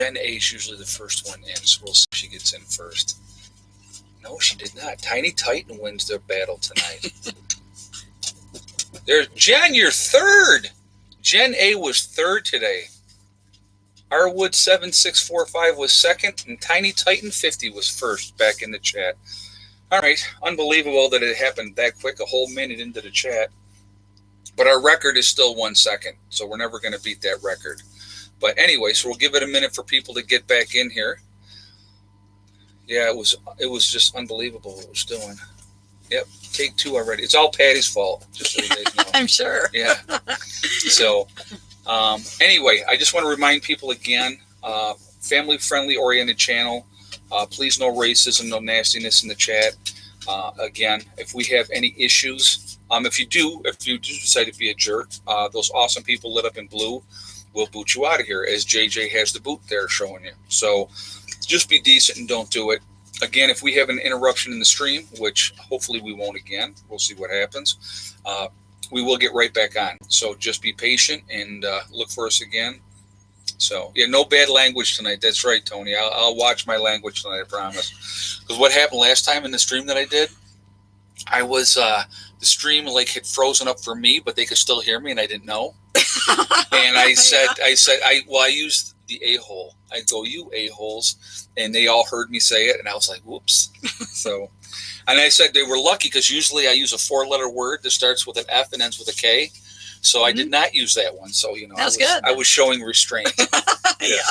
Jen A is usually the first one in, so we'll see if she gets in first. No, she did not. Tiny Titan wins their battle tonight. There's Jen, you're third. Jen A was third today. Arwood 7645 was second, and Tiny Titan 50 was first back in the chat. All right, unbelievable that it happened that quick, a whole minute into the chat. But our record is still 1 second, so we're never going to beat that record. But anyway, so we'll give it a minute for people to get back in here. Yeah, it was just unbelievable what it was doing. Yep, take 2 already. It's all Patty's fault, just so you guys know. I'm sure. Yeah. So, anyway, I just want to remind people again, family-friendly oriented channel. Please no racism, no nastiness in the chat. Again, if we have any issues, if you do decide to be a jerk, those awesome people lit up in blue will boot you out of here, as JJ has the boot there showing you. So just be decent and don't do it. Again, if we have an interruption in the stream, which hopefully we won't again, we'll see what happens, we will get right back on. So just be patient and look for us again. So, yeah, no bad language tonight. That's right, Tony. I'll watch my language tonight, I promise. Because what happened last time in the stream that I did, I was, the stream had frozen up for me, but they could still hear me, and I didn't know. And I used the a-hole. I go, you a-holes. And they all heard me say it, and I was like, whoops. So, and I said they were lucky because usually I use a 4-letter word that starts with an F and ends with a K. So I did not use that one. So, I was showing restraint. Yeah.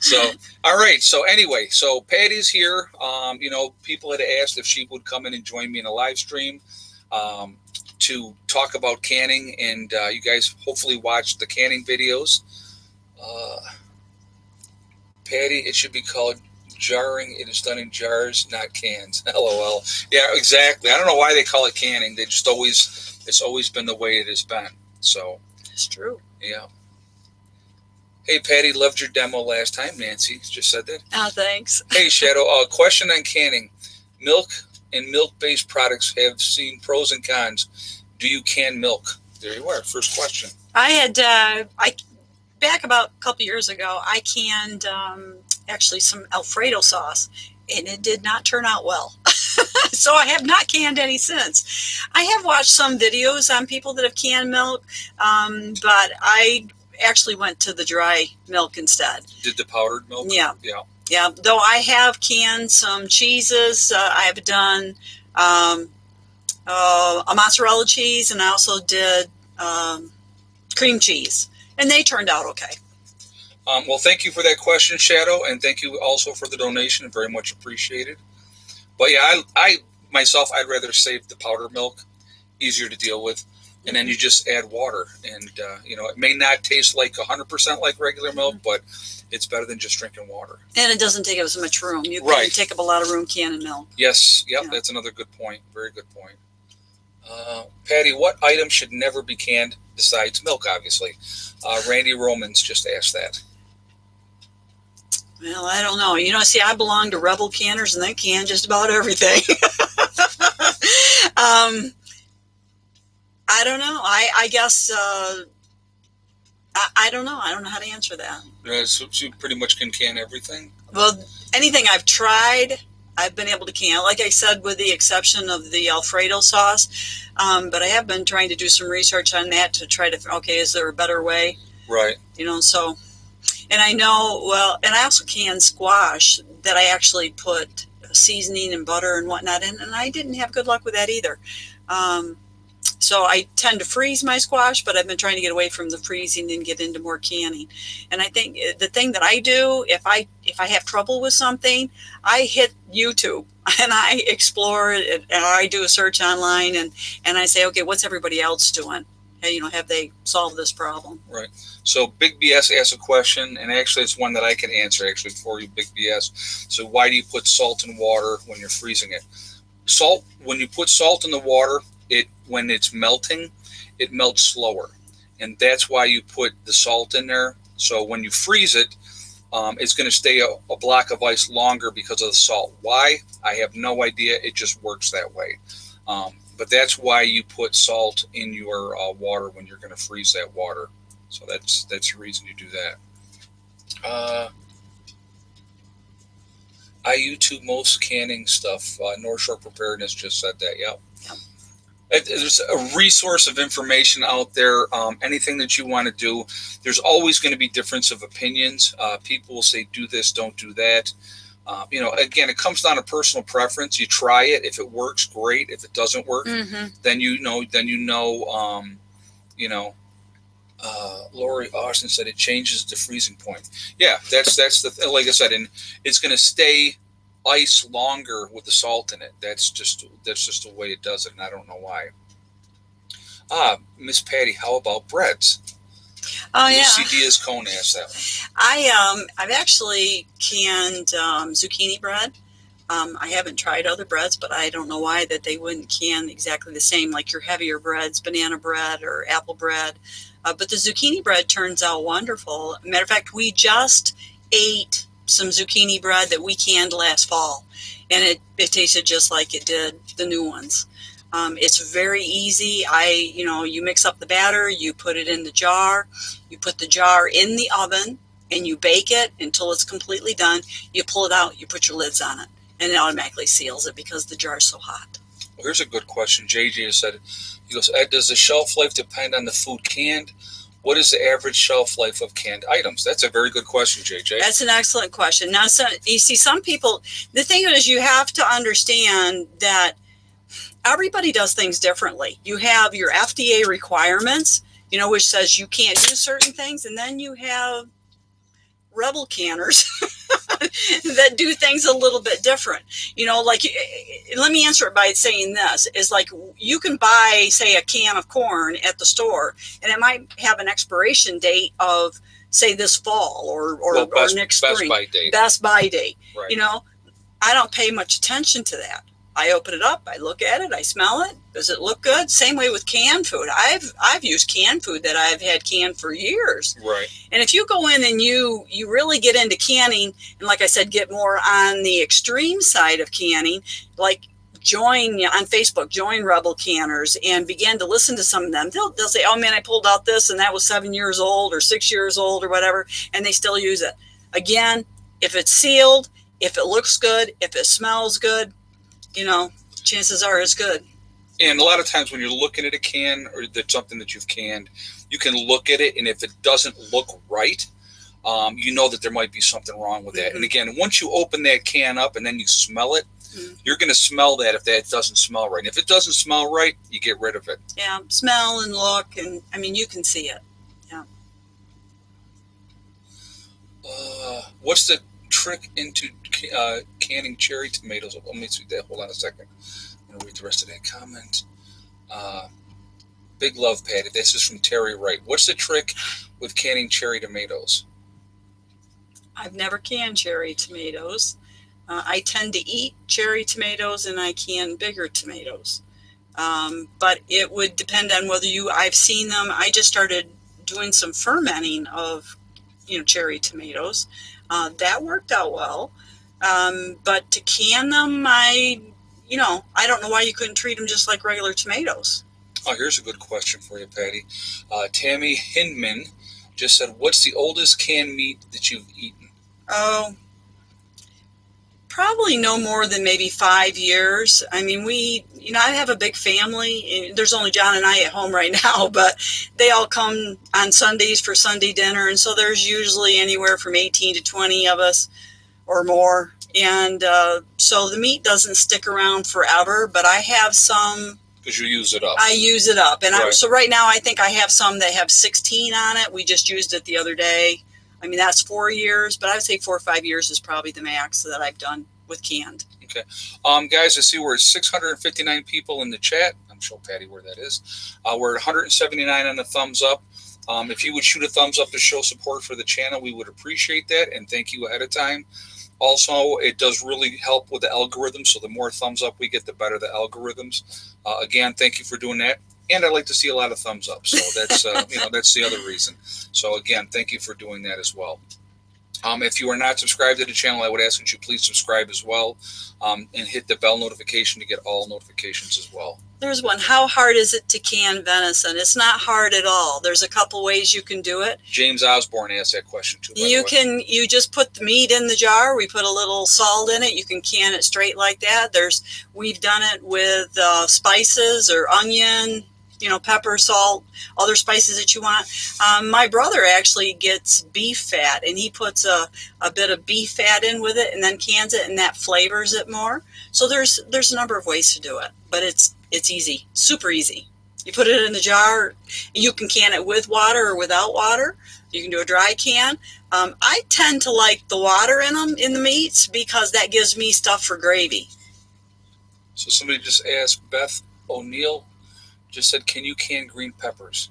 So, all right. So anyway, so Patty's here. People had asked if she would come in and join me in a live stream to talk about canning. And you guys hopefully watched the canning videos. Patty, it should be called jarring. It is done in jars, not cans. LOL. Yeah, exactly. I don't know why they call it canning. It's always been the way it has been. So it's true. Yeah. Hey, Patty, loved your demo last time. Nancy just said that. Oh, thanks. Hey, Shadow. Question on canning. Milk and milk-based products have seen pros and cons. Do you can milk? There you are. First question. I had back about a couple years ago, I canned actually some Alfredo sauce, and it did not turn out well. So I have not canned any since. I have watched some videos on people that have canned milk, but I actually went to the dry milk instead. Did the powdered milk? Yeah. Yeah. Yeah. Though I have canned some cheeses. I have done a mozzarella cheese, and I also did cream cheese, and they turned out okay. Well, thank you for that question, Shadow, and thank you also for the donation. Very much appreciated. But yeah, I myself, I'd rather save the powdered milk, easier to deal with, and then you just add water. And, it may not taste like 100% like regular milk, but it's better than just drinking water. And it doesn't take up as much room. You can take up a lot of room canning milk. Yes, yep, That's another good point. Very good point. Patty, what item should never be canned besides milk, obviously? Randy Romans just asked that. Well, I don't know. See, I belong to Rebel Canners, and they can just about everything. I don't know. I guess, I don't know. I don't know how to answer that. So you pretty much can everything? Well, anything I've tried, I've been able to can. Like I said, with the exception of the Alfredo sauce. But I have been trying to do some research on that to try to, is there a better way? Right. So... And I know, and I also can squash that I actually put seasoning and butter and whatnot in, and I didn't have good luck with that either. So I tend to freeze my squash, but I've been trying to get away from the freezing and get into more canning. And I think the thing that I do, if I have trouble with something, I hit YouTube and I explore it, and I do a search online, and I say, okay, what's everybody else doing? Have they solved this problem? Right. So Big BS asked a question, and actually it's one that I can answer actually for you, Big BS. So why do you put salt in water when you're freezing it? Salt, when you put salt in the water, when it's melting, it melts slower. And that's why you put the salt in there. So when you freeze it, it's going to stay a block of ice longer because of the salt. Why? I have no idea. It just works that way. But that's why you put salt in your water when you're going to freeze that water. So that's the reason you do that. I YouTube most canning stuff. North Shore Preparedness just said that. Yep. Yep. There's a resource of information out there. Anything that you want to do, there's always going to be difference of opinions. People will say, do this, don't do that. Again, it comes down to personal preference. You try it. If it works, great. If it doesn't work, then you know. Lori Austin said it changes the freezing point. Yeah, that's the like I said, and it's going to stay ice longer with the salt in it. That's just the way it does it, and I don't know why. Miss Patty, how about breads? Oh yeah. Lucy Diaz-Cone asked that. I've actually canned zucchini bread. I haven't tried other breads, but I don't know why that they wouldn't can exactly the same, like your heavier breads, banana bread or apple bread. But the zucchini bread turns out wonderful. Matter of fact, we just ate some zucchini bread that we canned last fall, and it tasted just like it did the new ones. It's very easy. You mix up the batter, you put it in the jar, you put the jar in the oven, and you bake it until it's completely done. You pull it out, you put your lids on it, and it automatically seals it because the jar is so hot. Well, here's a good question. JJ said, he goes, Ed, does the shelf life depend on the food canned? What is the average shelf life of canned items? That's a very good question, JJ. That's an excellent question. Now, you see, some people, the thing is you have to understand that everybody does things differently. You have your FDA requirements, which says you can't do certain things. And then you have rebel canners that do things a little bit different. Let me answer it by saying this is like you can buy, say, a can of corn at the store, and it might have an expiration date of, say, this fall or next spring. Best by date. Right. I don't pay much attention to that. I open it up, I look at it, I smell it. Does it look good? Same way with canned food. I've used canned food that I've had canned for years. Right. And if you go in and you really get into canning, and like I said, get more on the extreme side of canning, like join on Facebook, join Rebel Canners and begin to listen to some of them. They'll say, oh man, I pulled out this and that was 7 years old or 6 years old or whatever, and they still use it. Again, if it's sealed, if it looks good, if it smells good, chances are it's good. And a lot of times when you're looking at a can or that's something that you've canned, you can look at it, and if it doesn't look right, you know that there might be something wrong with that. And again, once you open that can up and then you smell it, you're going to smell that if that doesn't smell right. And if it doesn't smell right, you get rid of it. Yeah, smell and look, and you can see it. Yeah. What's the trick into canning cherry tomatoes? Let me see that. Hold on a second. I'm going to read the rest of that comment. Big love, Patty. This is from Terry Wright. What's the trick with canning cherry tomatoes? I've never canned cherry tomatoes. I tend to eat cherry tomatoes, and I can bigger tomatoes. But it would depend on whether I've seen them. I just started doing some fermenting of, cherry tomatoes. That worked out well. But to can them, I don't know why you couldn't treat them just like regular tomatoes. Oh, here's a good question for you, Patty. Tammy Hinman just said, what's the oldest canned meat that you've eaten? Oh, probably no more than maybe 5 years. I mean, I have a big family. There's only John and I at home right now, but they all come on Sundays for Sunday dinner. And so there's usually anywhere from 18 to 20 of us or more. And so the meat doesn't stick around forever, but I have some. Because you use it up. I use it up. And right. So right now I think I have some that have 16 on it. We just used it the other day. I mean, that's 4 years, but I would say 4 or 5 years is probably the max that I've done with canned. Okay. Guys, I see we're at 659 people in the chat. I'm sure, Patty, where that is. We're at 179 on the thumbs up. If you would shoot a thumbs up to show support for the channel, we would appreciate that. And thank you ahead of time. Also, it does really help with the algorithm. So the more thumbs up we get, the better the algorithms. Again, thank you for doing that. And I like to see a lot of thumbs up. So that's, that's the other reason. So again, thank you for doing that as well. If you are not subscribed to the channel, I would ask that you please subscribe as well, and hit the bell notification to get all notifications as well. There's one. How hard is it to can venison? It's not hard at all. There's a couple ways you can do it. James Osborne asked that question too. You just put the meat in the jar. We put a little salt in it. You can can it straight like that. We've done it with spices or onion, pepper, salt, other spices that you want. My brother actually gets beef fat, and he puts a bit of beef fat in with it and then cans it, and that flavors it more. So there's a number of ways to do it, but it's easy, super easy. You put it in the jar, and you can can it with water or without water. You can do a dry can. I tend to like the water in the meats, because that gives me stuff for gravy. So somebody just asked, Beth O'Neill just said, can you can green peppers?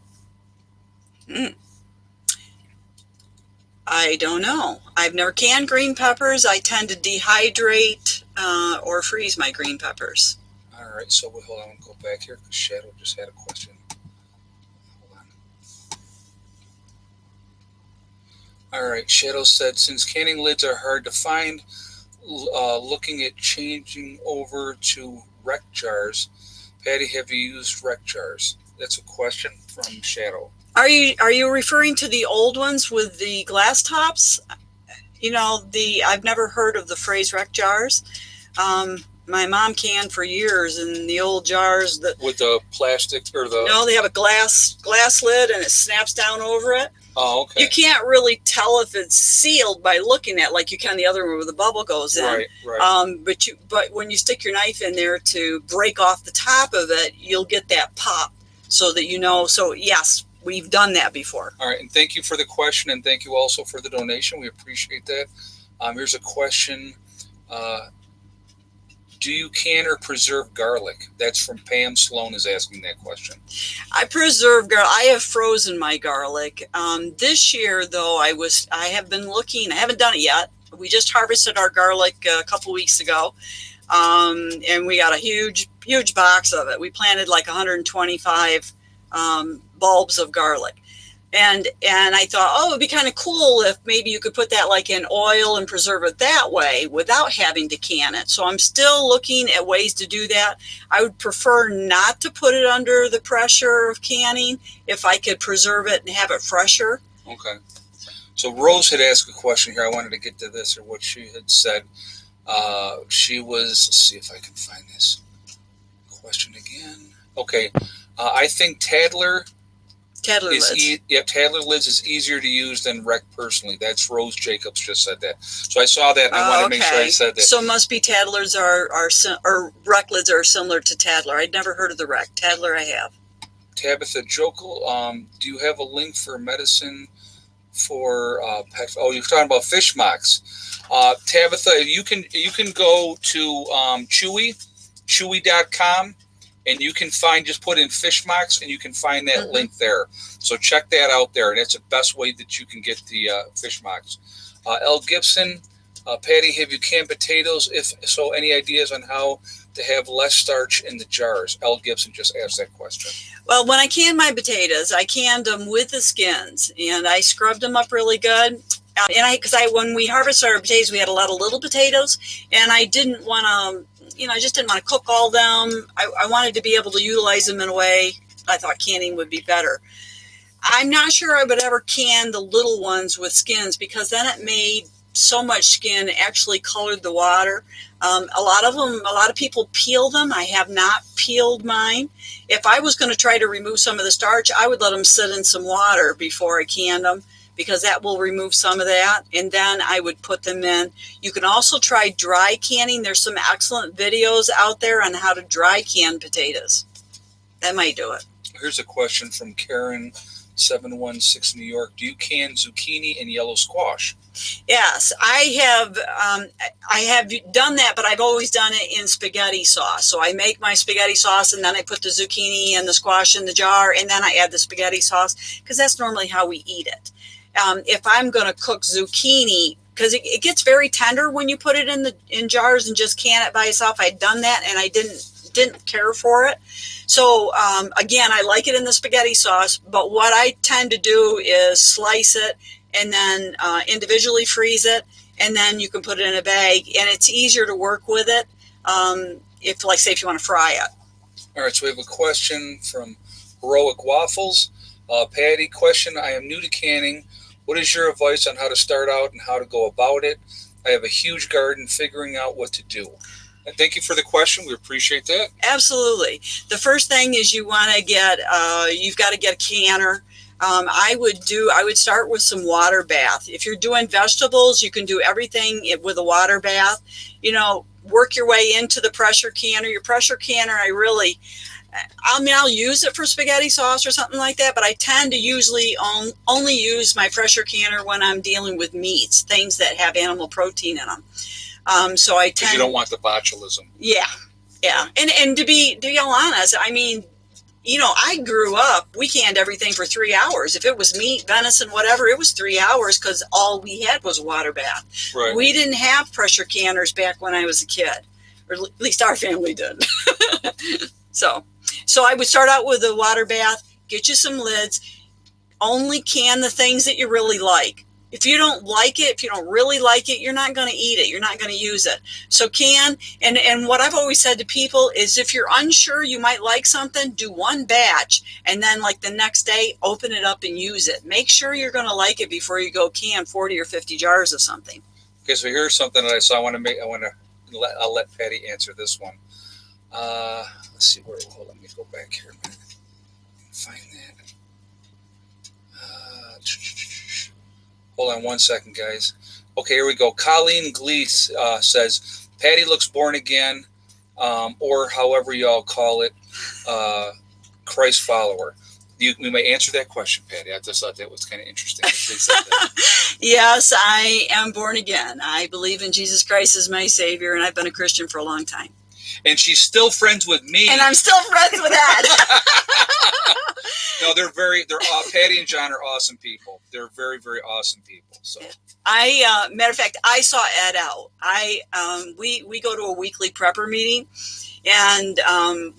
I don't know. I've never canned green peppers. I tend to dehydrate or freeze my green peppers. All right, so hold on, I'll go back here because Shadow just had a question. Hold on. All right, Shadow said, since canning lids are hard to find, looking at changing over to wreck jars. Patty, have you used wreck jars? That's a question from Shadow. Are you referring to the old ones with the glass tops? I've never heard of the phrase wreck jars. My mom canned for years in the old jars with the plastic or the. No, they have a glass lid and it snaps down over it. Oh, okay. You can't really tell if it's sealed by looking at it like you can the other one where the bubble goes in. Right. But when you stick your knife in there to break off the top of it, you'll get that pop, so that you know. So yes, we've done that before. All right, and thank you for the question, and thank you also for the donation. We appreciate that. Here's a question. Do you can or preserve garlic? That's from Pam Sloan is asking that question. I preserve garlic. I have frozen my garlic. This year, though, I have been looking. I haven't done it yet. We just harvested our garlic a couple weeks ago, and we got a huge box of it. We planted like 125 bulbs of garlic. And I thought, it'd be kind of cool if maybe you could put that like in oil and preserve it that way without having to can it. So I'm still looking at ways to do that. I would prefer not to put it under the pressure of canning if I could preserve it and have it fresher. Okay. So Rose had asked a question here. I wanted to get to this, or what she had said. She was, let's see if I can find this question again. Okay. I think Taddler lids. Taddler lids is easier to use than wreck personally. That's Rose Jacobs just said that. So I saw that and I wanted to make sure I said that. So it must be Taddlers or wreck lids are similar to Taddler. I'd never heard of the wreck. Taddler I have. Tabitha Jokel, do you have a link for medicine for pet? Oh, you're talking about fish mocks. Tabitha, you can go to chewy.com. And you can just put in fish mocks, and you can find that link there. So check that out there. And that's the best way that you can get the fish mocks. L. Gibson, Patty, have you canned potatoes? If so, any ideas on how to have less starch in the jars? L. Gibson just asked that question. Well, when I canned my potatoes, I canned them with the skins, and I scrubbed them up really good. When we harvested our potatoes, we had a lot of little potatoes, and I didn't want to. I just didn't want to cook all them. I wanted to be able to utilize them in a way I thought canning would be better. I'm not sure I would ever can the little ones with skins, because then it made so much skin, actually colored the water. A lot of people peel them. I have not peeled mine. If I was going to try to remove some of the starch, I would let them sit in some water before I canned them, because that will remove some of that, and then I would put them in. You can also try dry canning. There's some excellent videos out there on how to dry can potatoes. That might do it. Here's a question from Karen 716 New York. Do you can zucchini and yellow squash? Yes, I have done that, but I've always done it in spaghetti sauce. So I make my spaghetti sauce, and then I put the zucchini and the squash in the jar, and then I add the spaghetti sauce, because that's normally how we eat it. If I'm going to cook zucchini, because it gets very tender when you put it in jars and just can it by itself. I'd done that, and I didn't care for it. So again, I like it in the spaghetti sauce. But what I tend to do is slice it and then individually freeze it, and then you can put it in a bag, and it's easier to work with it if, like, say, if you want to fry it. All right, so we have a question from Heroic Waffles. Patty, question: I am new to canning. What is your advice on how to start out and how to go about it? I have a huge garden, figuring out what to do. And thank you for the question. We appreciate that. Absolutely. The first thing is you've got to get a canner. I would start with some water bath. If you're doing vegetables, you can do everything with a water bath. Work your way into the pressure canner. Your pressure canner, I'll use it for spaghetti sauce or something like that, but I tend to usually only use my pressure canner when I'm dealing with meats, things that have animal protein in them. So I tend. Because you don't want the botulism. Yeah. And to be all honest, I grew up, we canned everything for 3 hours. If it was meat, venison, whatever, it was 3 hours because all we had was a water bath. Right. We didn't have pressure canners back when I was a kid, or at least our family did. So I would start out with a water bath, get you some lids, only can the things that you really like. If you don't like it, if you don't really like it, you're not going to eat it. You're not going to use it. So and what I've always said to people is if you're unsure you might like something, do one batch and then like the next day, open it up and use it. Make sure you're going to like it before you go can 40 or 50 jars of something. Okay, so here's something that I saw. I'll let Patty answer this one. Let's see hold on, let me go back here a minute. Find that. Hold on one second, guys. Okay, here we go. Colleen Gleese says, Patty looks born again, or however y'all call it, Christ follower. We may answer that question, Patty. I just thought that was kind of interesting. Yes, I am born again. I believe in Jesus Christ as my Savior, and I've been a Christian for a long time. And she's still friends with me. And I'm still friends with Ed. No, Patty and John are awesome people. They're very, very awesome people. So, matter of fact, I saw Ed out. We go to a weekly prepper meeting, and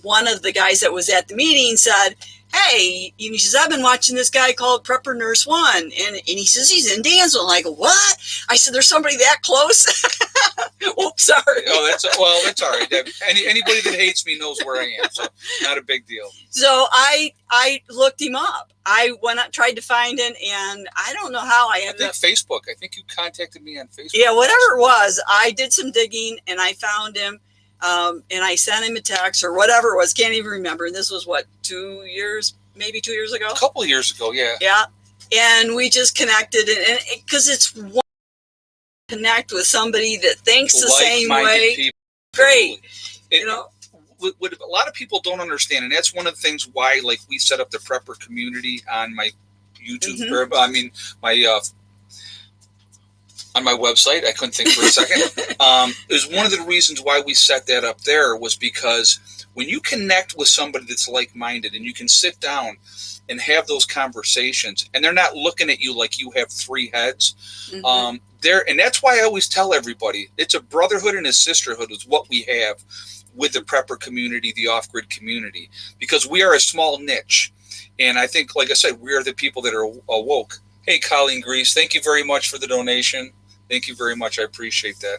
one of the guys that was at the meeting said, hey, he says, I've been watching this guy called Prepper Nurse One. And he says, he's in Dansville. I'm like, what? I said, there's somebody that close? Oops, sorry. Oh, that's all right. Anybody that hates me knows where I am. So not a big deal. So I looked him up. I went out, tried to find him, and I don't know how I ended up. Facebook. I think you contacted me on Facebook. Yeah, whatever it was. I did some digging, and I found him. And I sent him a text or whatever it was, can't even remember. And this was maybe 2 years ago? A couple of years ago, yeah. Yeah. And we just connected, and because it's one connect with somebody that thinks the same way. People. Great. What a lot of people don't understand, and that's one of the things why, like, we set up the prepper community on my YouTube, on my website. I couldn't think for a second. It was one of the reasons why we set that up there was because when you connect with somebody that's like-minded and you can sit down and have those conversations and they're not looking at you like you have three heads, and that's why I always tell everybody it's a brotherhood and a sisterhood is what we have with the prepper community, the off-grid community, because we are a small niche. And I think, like I said, we are the people that are awoke. Hey, Colleen Grease, thank you very much for the donation. Thank you very much. I appreciate that.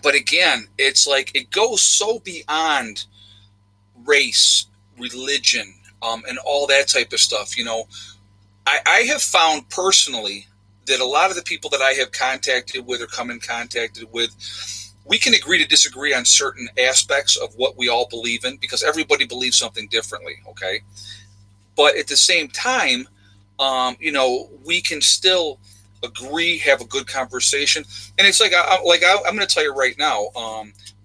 But again, it's like it goes so beyond race, religion, and all that type of stuff. I have found personally that a lot of the people that I have contacted with or come in contact with, we can agree to disagree on certain aspects of what we all believe in because everybody believes something differently. Okay. But at the same time, we can still agree, have a good conversation. And it's like, I'm going to tell you right now,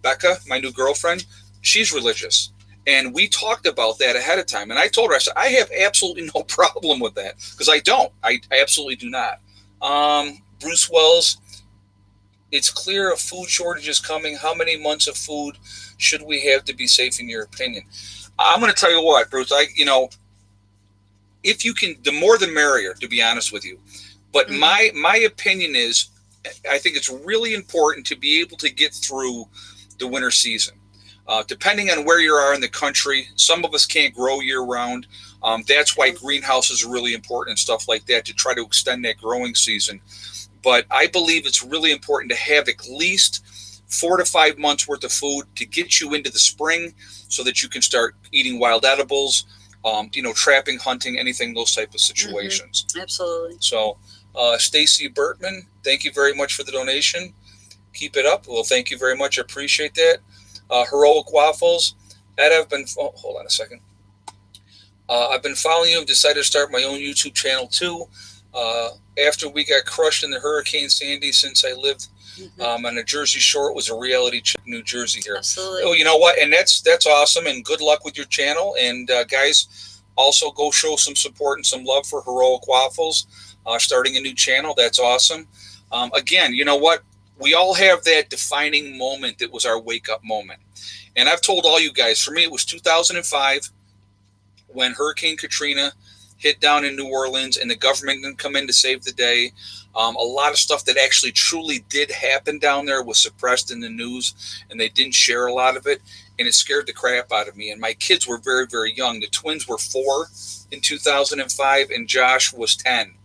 Becca, my new girlfriend, she's religious. And we talked about that ahead of time. And I told her, I said, I have absolutely no problem with that because I don't. I absolutely do not. Bruce Wells, it's clear a food shortage is coming. How many months of food should we have to be safe in your opinion? I'm going to tell you what, Bruce, if you can, the more the merrier, to be honest with you. But my opinion is, I think it's really important to be able to get through the winter season. Depending on where you are in the country, some of us can't grow year round. That's why greenhouses are really important and stuff like that, to try to extend that growing season. But I believe it's really important to have at least 4 to 5 months worth of food to get you into the spring, so that you can start eating wild edibles, trapping, hunting, anything, those type of situations. Absolutely. So, Stacy Bertman, thank you very much for the donation. Keep it up. Well, thank you very much. I appreciate that. Heroic Waffles. Ed, hold on a second. I've been following you. I've decided to start my own YouTube channel too. After we got crushed in the Hurricane Sandy, since I lived on the Jersey Shore, it was a reality check, New Jersey here. Absolutely. Oh, you know what? And that's awesome. And good luck with your channel. And guys, also go show some support and some love for Heroic Waffles. Starting a new channel. That's awesome. Again, you know what? We all have that defining moment that was our wake-up moment. And I've told all you guys, for me, it was 2005 when Hurricane Katrina hit down in New Orleans and the government didn't come in to save the day. A lot of stuff that actually truly did happen down there was suppressed in the news, and they didn't share a lot of it, and it scared the crap out of me. And my kids were very, very young. The twins were 4 in 2005, and Josh was 10.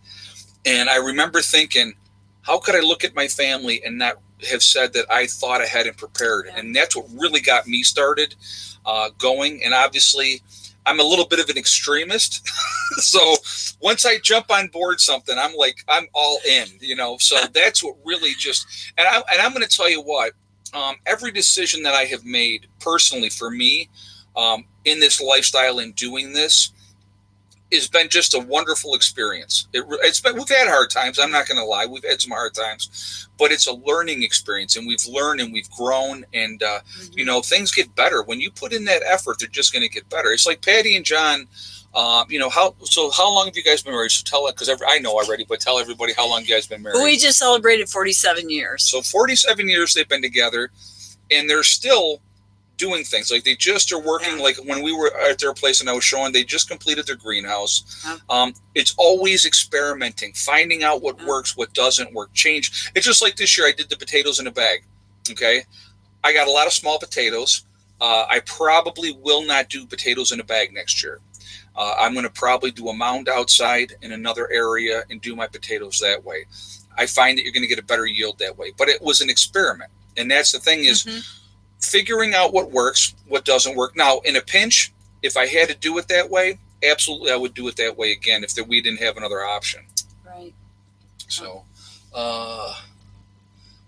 And I remember thinking, how could I look at my family and not have said that I thought ahead and prepared? Yeah. And that's what really got me started going. And obviously, I'm a little bit of an extremist. So once I jump on board something, I'm all in, So that's what really and I'm going to tell you what, every decision that I have made personally for me in this lifestyle and doing this, has been just a wonderful experience. We've had hard times. I'm not going to lie. We've had some hard times, but it's a learning experience, and we've learned and we've grown, and things get better when you put in that effort. They're just going to get better. It's like Patty and John. How long have you guys been married? So tell it, because I know already, but tell everybody how long you guys been married. We just celebrated 47 years. So 47 years they've been together, and they're still doing things. Like, they just are working. Like when we were at their place and I was showing, they just completed their greenhouse. It's always experimenting, finding out what works, what doesn't work, change. It's just like this year I did the potatoes in a bag. Okay. I got a lot of small potatoes. I probably will not do potatoes in a bag next year. I'm going to probably do a mound outside in another area and do my potatoes that way. I find that you're going to get a better yield that way, but it was an experiment. And that's the thing is, figuring out what works, what doesn't work. Now, in a pinch, if I had to do it that way, absolutely I would do it that way again if we didn't have another option. Right. So,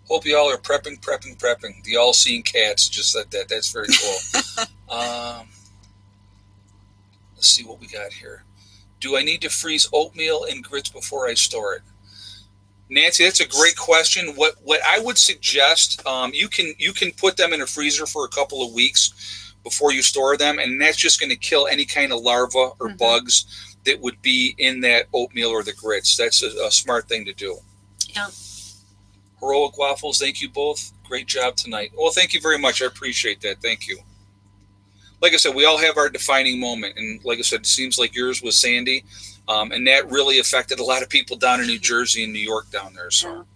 hope you all are prepping. The all-seeing cats just said that. That's very cool. Let's see what we got here. Do I need to freeze oatmeal and grits before I store it? Nancy, that's a great question. What I would suggest, you can put them in a freezer for a couple of weeks before you store them, and that's just going to kill any kind of larva or bugs that would be in that oatmeal or the grits. That's a smart thing to do. Yeah. Heroic Waffles, thank you both. Great job tonight. Well, thank you very much. I appreciate that. Thank you. Like I said, we all have our defining moment, and like I said, it seems like yours was Sandy. And that really affected a lot of people down in New Jersey and New York down there. So,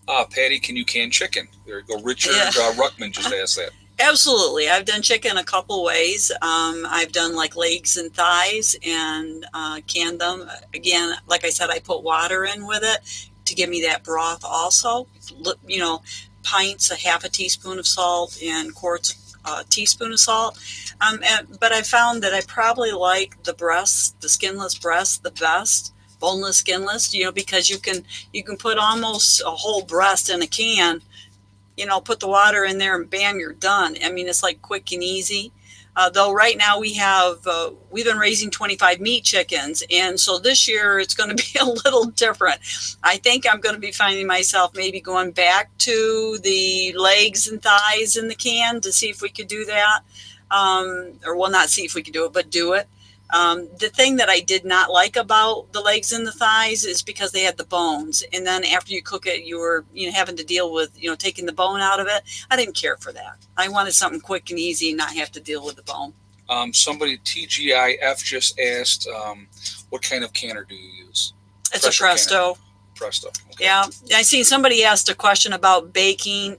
Patty, can you can chicken? There you go. Richard Ruckman just asked that. Absolutely. I've done chicken a couple ways. I've done like legs and thighs and canned them. Again, like I said, I put water in with it to give me that broth also. Pints, a half a teaspoon of salt, and quarts a teaspoon of salt. But I found that I probably like the breast, the skinless breast, the best, boneless, skinless, because you can put almost a whole breast in a can, put the water in there and bam, you're done. I mean, it's like quick and easy. Though right now we've been raising 25 meat chickens. And so this year it's going to be a little different. I think I'm going to be finding myself maybe going back to the legs and thighs in the can to see if we could do that. Not see if we could do it, but do it. The thing that I did not like about the legs and the thighs is because they had the bones. And then after you cook it, you were having to deal with, taking the bone out of it. I didn't care for that. I wanted something quick and easy and not have to deal with the bone. Somebody, TGIF, just asked, what kind of canner do you use? It's a Presto. Presto. Okay. Yeah. I seen somebody asked a question about bacon.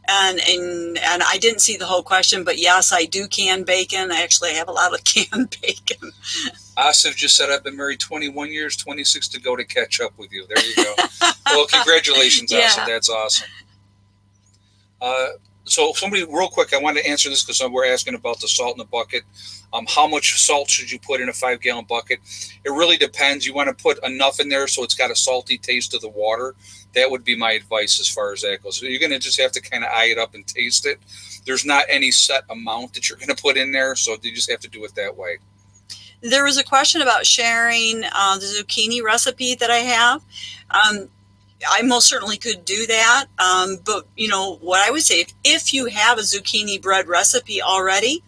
And I didn't see the whole question, but yes, I do can bacon. Actually, I have a lot of canned bacon. Asif just said, I've been married 21 years, 26 to go to catch up with you. There you go. Well, congratulations, Yeah. Asif. That's awesome. So somebody, real quick, I wanted to answer this because we're asking about the salt in the bucket. How much salt should you put in a 5-gallon bucket? It really depends. You want to put enough in there so it's got a salty taste to the water. That would be my advice as far as that goes. So you're going to just have to kind of eye it up and taste it. There's not any set amount that you're going to put in there, so you just have to do it that way. There was a question about sharing the zucchini recipe that I have. I most certainly could do that. But, what I would say, if you have a zucchini bread recipe already,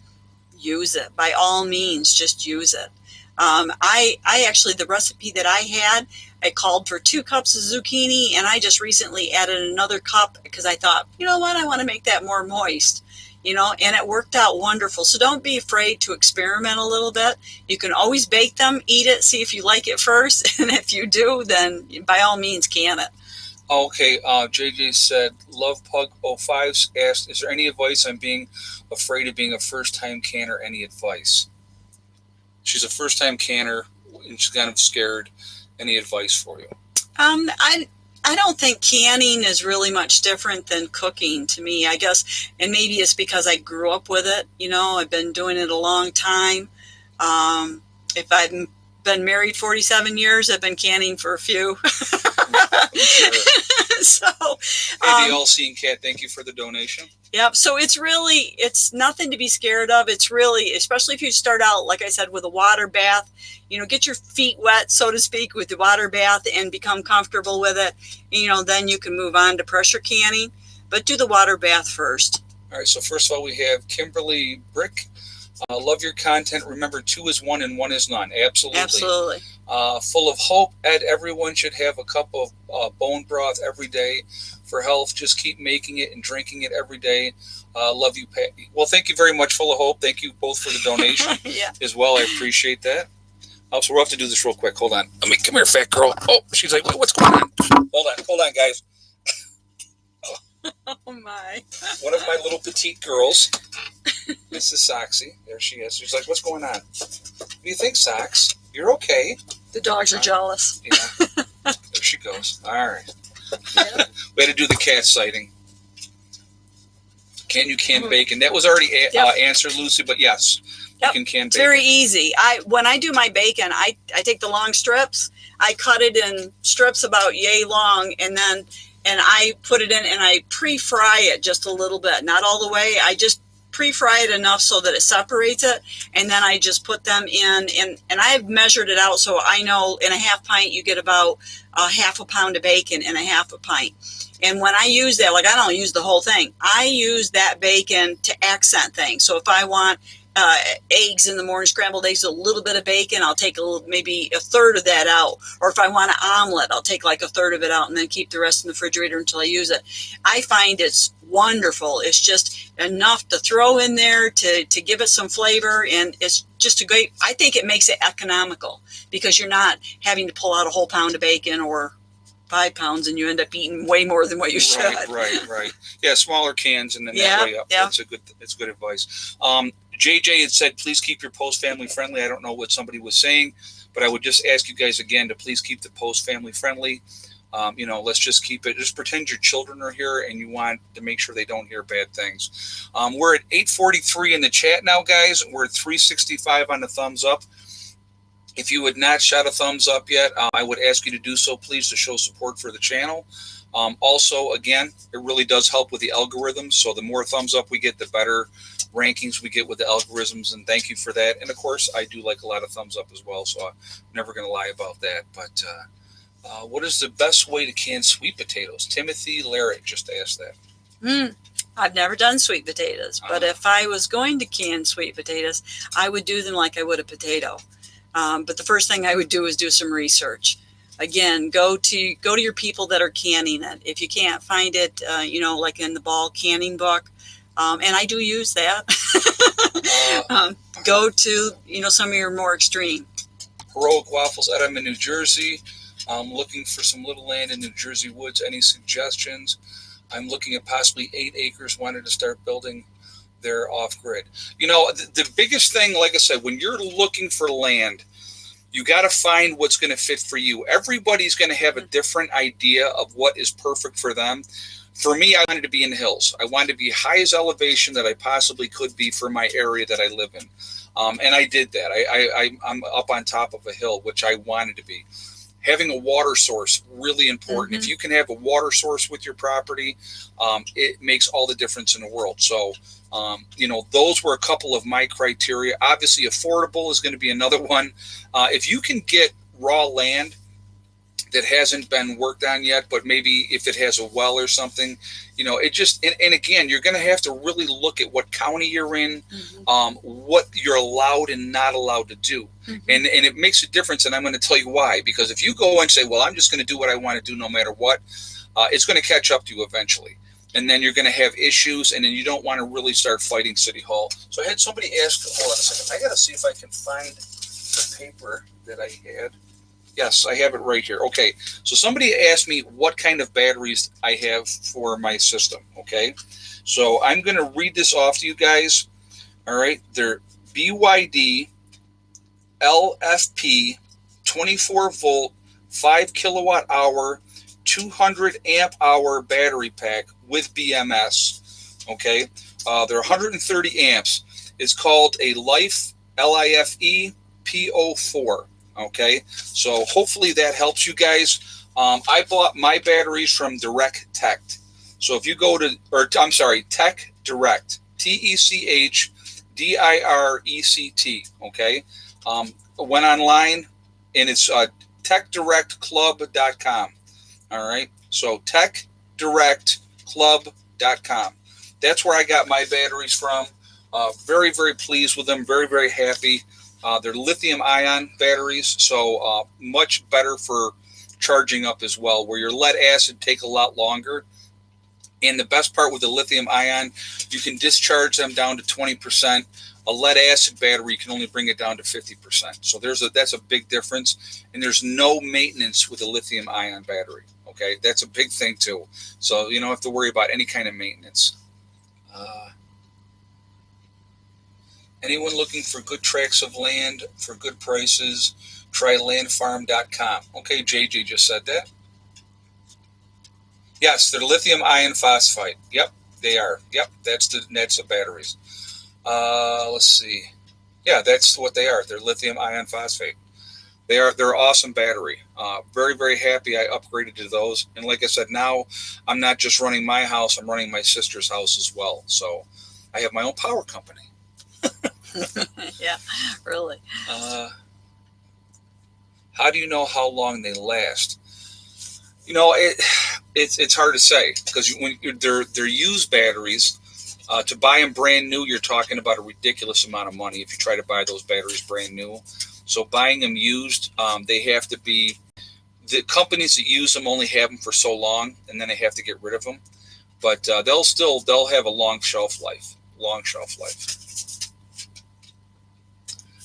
use it. By all means, just use it. I actually, the recipe that I had, I called for 2 cups of zucchini, and I just recently added another cup because I thought, you know what, I want to make that more moist. And it worked out wonderful. So don't be afraid to experiment a little bit. You can always bake them, eat it, see if you like it first. And if you do, then by all means, can it. Okay, JJ said, Love Pug 05 asked, is there any advice on being afraid of being a first-time canner? Any advice? She's a first-time canner, and she's kind of scared. Any advice for you? I don't think canning is really much different than cooking to me, I guess. And maybe it's because I grew up with it. I've been doing it a long time. If I've been married 47 years, I've been canning for a few. Sure. So, Hey, the all-seeing cat, thank you for the donation. Yep. So it's nothing to be scared of. It's really, especially if you start out, like I said, with a water bath, get your feet wet, so to speak, with the water bath and become comfortable with it. Then you can move on to pressure canning, but do the water bath first. All right. So first of all, we have Kimberly Brick. Love your content. Remember, 2 is 1 and 1 is none. Absolutely. Absolutely. Full of hope. Ed, everyone should have a cup of bone broth every day for health. Just keep making it and drinking it every day. Love you, Pat. Well, thank you very much, Full of Hope. Thank you both for the donation Yeah. as well. I appreciate that. So we'll have to do this real quick. Hold on. Come here, fat girl. Oh, she's like, what's going on? Hold on, guys. Oh, my. One of my little petite girls, Mrs. Soxy. There she is. She's like, what's going on? What do you think, Sox? You're okay. The dogs are jealous. Yeah. There she goes. All right. Yeah. We had to do the cat sighting. Can you can bacon? That was already answered, Lucy, but yes, you can can bacon. It's very easy. When I do my bacon, I take the long strips, I cut it in strips about yay long, and I put it in and I pre-fry it just a little bit, not all the way. I just pre-fry it enough so that it separates it, and then I just put them in, and I've measured it out, so I know in a half pint you get about half a pound of bacon in a half a pint. And when I use that, I don't use the whole thing. I use that bacon to accent things. So if I want eggs in the morning, scrambled eggs, a little bit of bacon, I'll take maybe a third of that out. Or if I want an omelet, I'll take like a third of it out and then keep the rest in the refrigerator until I use it. I find it's wonderful. It's just enough to throw in there to give it some flavor, and it's just I think it makes it economical because you're not having to pull out a whole pound of bacon or 5 pounds and you end up eating way more than what you should. Right. Yeah, smaller cans and then that way up. Yeah. It's good advice. JJ had said, please keep your post family friendly. I don't know what somebody was saying, but I would just ask you guys again to please keep the post family friendly. Let's just keep it. Just pretend your children are here and you want to make sure they don't hear bad things. We're at 843 in the chat now, guys. We're at 365 on the thumbs up. If you would not shot a thumbs up yet, I would ask you to do so, please, to show support for the channel. Also, again, it really does help with the algorithms. So the more thumbs up we get, the better rankings we get with the algorithms. And thank you for that. And, of course, I do like a lot of thumbs up as well. So I'm never going to lie about that. But what is the best way to can sweet potatoes? Timothy Larrick just asked that. I've never done sweet potatoes. But if I was going to can sweet potatoes, I would do them like I would a potato. But the first thing I would do is do some research. Again, go to your people that are canning it. If you can't find it, like in the Ball canning book, and I do use that. Go to some of your more extreme. Heroic Waffles, I'm in New Jersey. I'm looking for some little land in New Jersey woods. Any suggestions? I'm looking at possibly 8 acres, wanted to start building their off-grid. The biggest thing, like I said, when you're looking for land, you got to find what's going to fit for you. Everybody's going to have a different idea of what is perfect for them. For me, I wanted to be in the hills. I wanted to be high as elevation that I possibly could be for my area that I live in. And I did that. I'm up on top of a hill, which I wanted to be. Having a water source, really important. If you can have a water source with your property, it makes all the difference in the world. So, those were a couple of my criteria. Obviously, affordable is going to be another one. If you can get raw land that hasn't been worked on yet, but maybe if it has a well or something, it just, and again, you're going to have to really look at what county you're in, what you're allowed and not allowed to do. And it makes a difference. And I'm going to tell you why, because if you go and say, well, I'm just going to do what I want to do no matter what, it's going to catch up to you eventually. And then you're going to have issues, and then you don't want to really start fighting City Hall. So I had somebody ask, hold on a second, I got to see if I can find the paper that I had. Yes, I have it right here. Okay, so somebody asked me what kind of batteries I have for my system, okay? So I'm going to read this off to you guys, all right? They're BYD LFP 24-volt, 5 kilowatt hour, 200 amp hour battery pack with BMS, okay? They're 130 amps. It's called a Life, L-I-F-E, P04. Okay, so hopefully that helps you guys. I bought my batteries from Direct Tech. So if you go to, Tech Direct, TECHDIRECT. Okay, went online and it's techdirectclub.com. All right, so techdirectclub.com. That's where I got my batteries from. Very, very pleased with them. Very, very happy. They're lithium-ion batteries, so much better for charging up as well, where your lead acid take a lot longer. And the best part with the lithium-ion, you can discharge them down to 20%. A lead acid battery, you can only bring it down to 50%. So that's a big difference. And there's no maintenance with a lithium-ion battery. Okay, that's a big thing too. So you don't have to worry about any kind of maintenance. Anyone looking for good tracts of land for good prices, try landfarm.com. Okay, JJ just said that. Yes, they're lithium iron phosphide. Yep, they are. Yep, that's the batteries. Let's see. Yeah, that's what they are. They're lithium iron phosphate. They're an awesome battery. Very, very happy I upgraded to those. And like I said, now I'm not just running my house, I'm running my sister's house as well. So I have my own power company. Yeah, really. How do you know how long they last? It's hard to say, because when they're used batteries, to buy them brand new, you're talking about a ridiculous amount of money if you try to buy those batteries brand new. So buying them used, they have to be, the companies that use them only have them for so long, and then they have to get rid of them. But they'll have a long shelf life.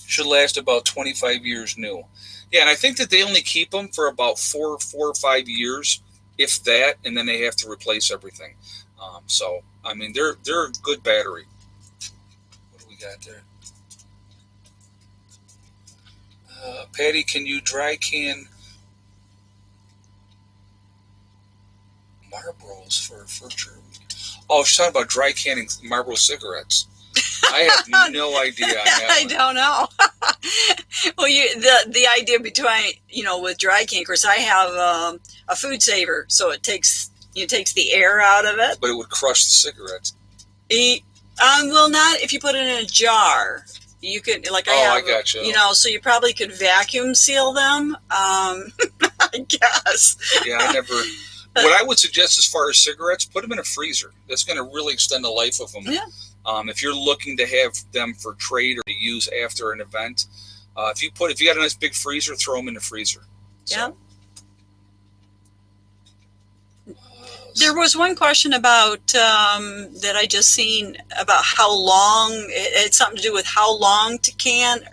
Should last about 25 years new. Yeah, and I think that they only keep them for about four or 5 years, if that, and then they have to replace everything. So, I mean, they're a good battery. What do we got there? Patty, can you dry can Marlboros for furniture? Oh, she's talking about dry canning Marlboro cigarettes. I have no idea on that I don't know. Well, the idea between, with dry can, of course, I have a food saver, so it takes the air out of it. But it would crush the cigarettes. Well, not if you put it in a jar. You could, like, I got you. So you probably could vacuum seal them. I guess. Yeah, I never. What I would suggest as far as cigarettes, put them in a freezer. That's going to really extend the life of them. Yeah. If you're looking to have them for trade or to use after an event, if you got a nice big freezer, throw them in the freezer. So. Yeah. There was one question about that I just seen about how long. It's something to do with how long to can.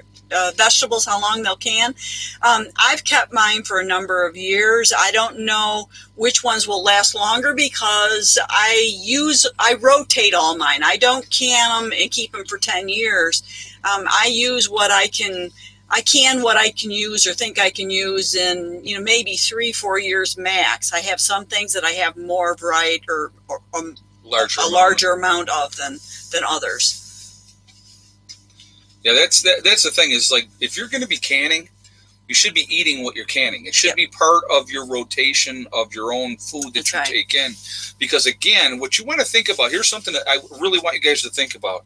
vegetables, how long they'll can. I've kept mine for a number of years. I don't know which ones will last longer because I rotate all mine. I don't can them and keep them for 10 years. I use what I can use or think I can use in, maybe 3-4 years max. I have some things that I have more variety or a larger amount of than others. Yeah, that's the thing is, like, if you're going to be canning, you should be eating what you're canning. It should be part of your rotation of your own food that you take in. Because, again, what you want to think about, here's something that I really want you guys to think about.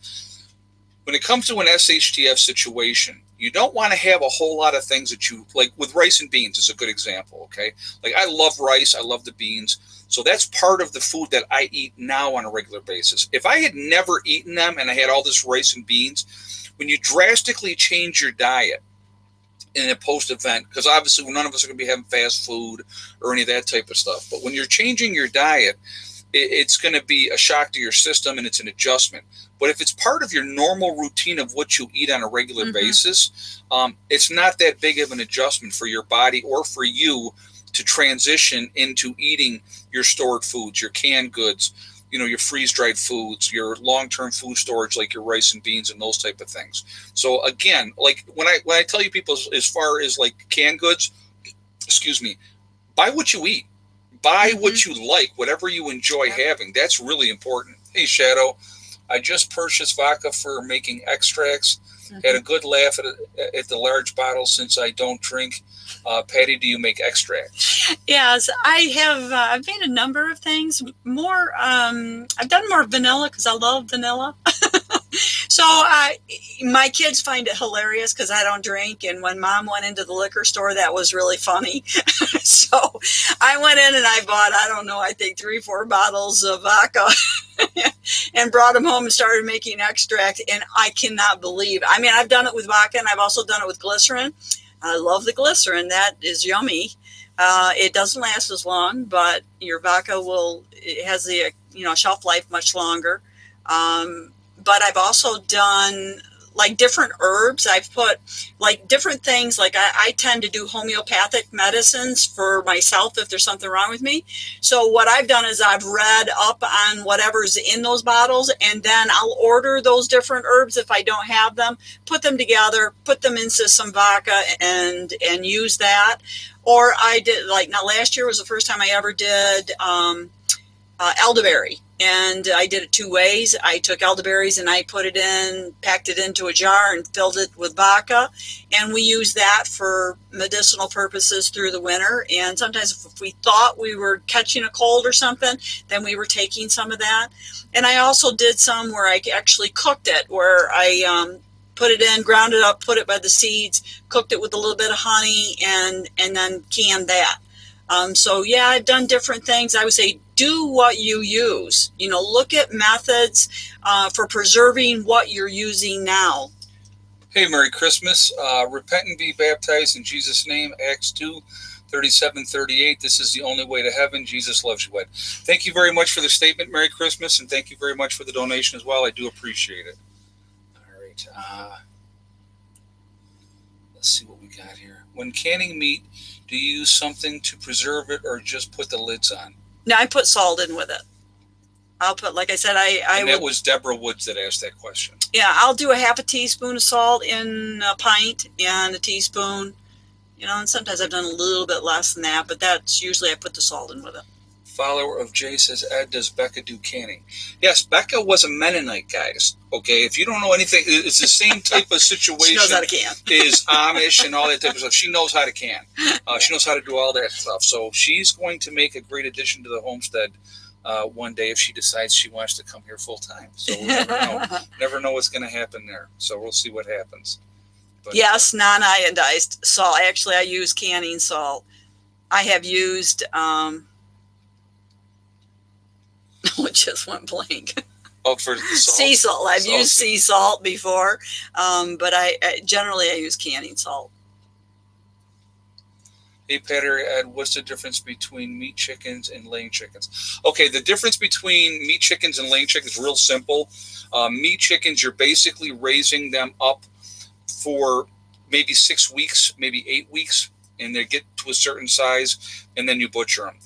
When it comes to an SHTF situation, you don't want to have a whole lot of things that you, like with rice and beans is a good example, okay? Like, I love rice, I love the beans. So that's part of the food that I eat now on a regular basis. If I had never eaten them and I had all this rice and beans, when you drastically change your diet in a post-event, because obviously none of us are going to be having fast food or any of that type of stuff, but when you're changing your diet, it's going to be a shock to your system and it's an adjustment. But if it's part of your normal routine of what you eat on a regular basis, it's not that big of an adjustment for your body or for you to transition into eating your stored foods, your canned goods, your freeze-dried foods, your long-term food storage like your rice and beans and those type of things. So again, like when I tell you people as far as like canned goods, buy what you eat. Buy what you like, whatever you enjoy having. That's really important. Hey, Shadow, I just purchased vodka for making extracts. Had a good laugh at the large bottle since I don't drink. Patty, do you make extract? Yes, I have. I've made a number of things. I've done more vanilla because I love vanilla. So my kids find it hilarious because I don't drink. And when Mom went into the liquor store, that was really funny. So I went in and I bought, I think 3-4 bottles of vodka and brought them home and started making extract. And I cannot believe, I've done it with vodka and I've also done it with glycerin. I love the glycerin. That is yummy. It doesn't last as long, but your vodka it has the, shelf life much longer. But I've also done like different herbs. I've put like different things. Like I tend to do homeopathic medicines for myself if there's something wrong with me. So what I've done is I've read up on whatever's in those bottles, and then I'll order those different herbs if I don't have them, put them together, put them into some vodka and use that. Or I did, like, now last year was the first time I ever did elderberry. And I did it 2 ways. I took elderberries and I packed it into a jar and filled it with vodka. And we used that for medicinal purposes through the winter. And sometimes if we thought we were catching a cold or something, then we were taking some of that. And I also did some where I actually cooked it, where I put it in, ground it up, put it by the seeds, cooked it with a little bit of honey, and then canned that. So yeah, I've done different things. I would say do what you use. Look at methods for preserving what you're using now. Hey, Merry Christmas. Repent and be baptized in Jesus' name. Acts 2:37-38. This is the only way to heaven. Jesus loves you, Ed. Thank you very much for the statement. Merry Christmas, and thank you very much for the donation as well. I do appreciate it. All right. Let's see what we got here. When canning meat, do you use something to preserve it or just put the lids on? No, I put salt in with it. I'll put, like I said, that was Deborah Woods that asked that question. Yeah, I'll do a half a teaspoon of salt in a pint and a teaspoon, and sometimes I've done a little bit less than that, but that's usually I put the salt in with it. Follower of Jay says, Ed, does Becca do canning? Yes, Becca was a Mennonite, guys. Okay, if you don't know anything, it's the same type of situation. She knows how to can. Is Amish and all that type of stuff. She knows how to can. She knows how to do all that stuff. So she's going to make a great addition to the homestead one day if she decides she wants to come here full time. So we'll never know. Never know what's going to happen there. So we'll see what happens. But, yes, non-iodized salt. Actually, I use canning salt. I have used... it just went blank. Oh, for the salt? Sea salt. I've used sea salt before, but I generally use canning salt. Hey, Peter, Ed, what's the difference between meat chickens and laying chickens? Okay, the difference between meat chickens and laying chickens is real simple. Meat chickens, you're basically raising them up for maybe 6 weeks, maybe 8 weeks, and they get to a certain size, and then you butcher them.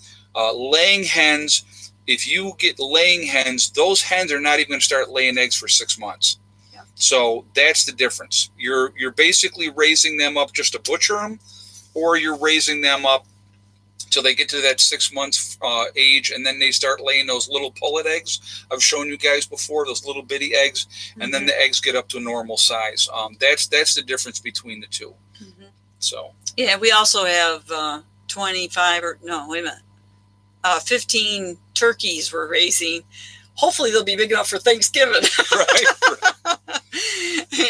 Laying hens, if you get laying hens, those hens are not even going to start laying eggs for 6 months. Yeah. So that's the difference. You're basically raising them up just to butcher them, or you're raising them up till they get to that 6 months age, and then they start laying those little pullet eggs I've shown you guys before, those little bitty eggs, and then the eggs get up to a normal size. That's the difference between the two. Mm-hmm. So yeah, we also have 25 or no, wait a minute. 15 turkeys we're raising. Hopefully they'll be big enough for Thanksgiving. Right.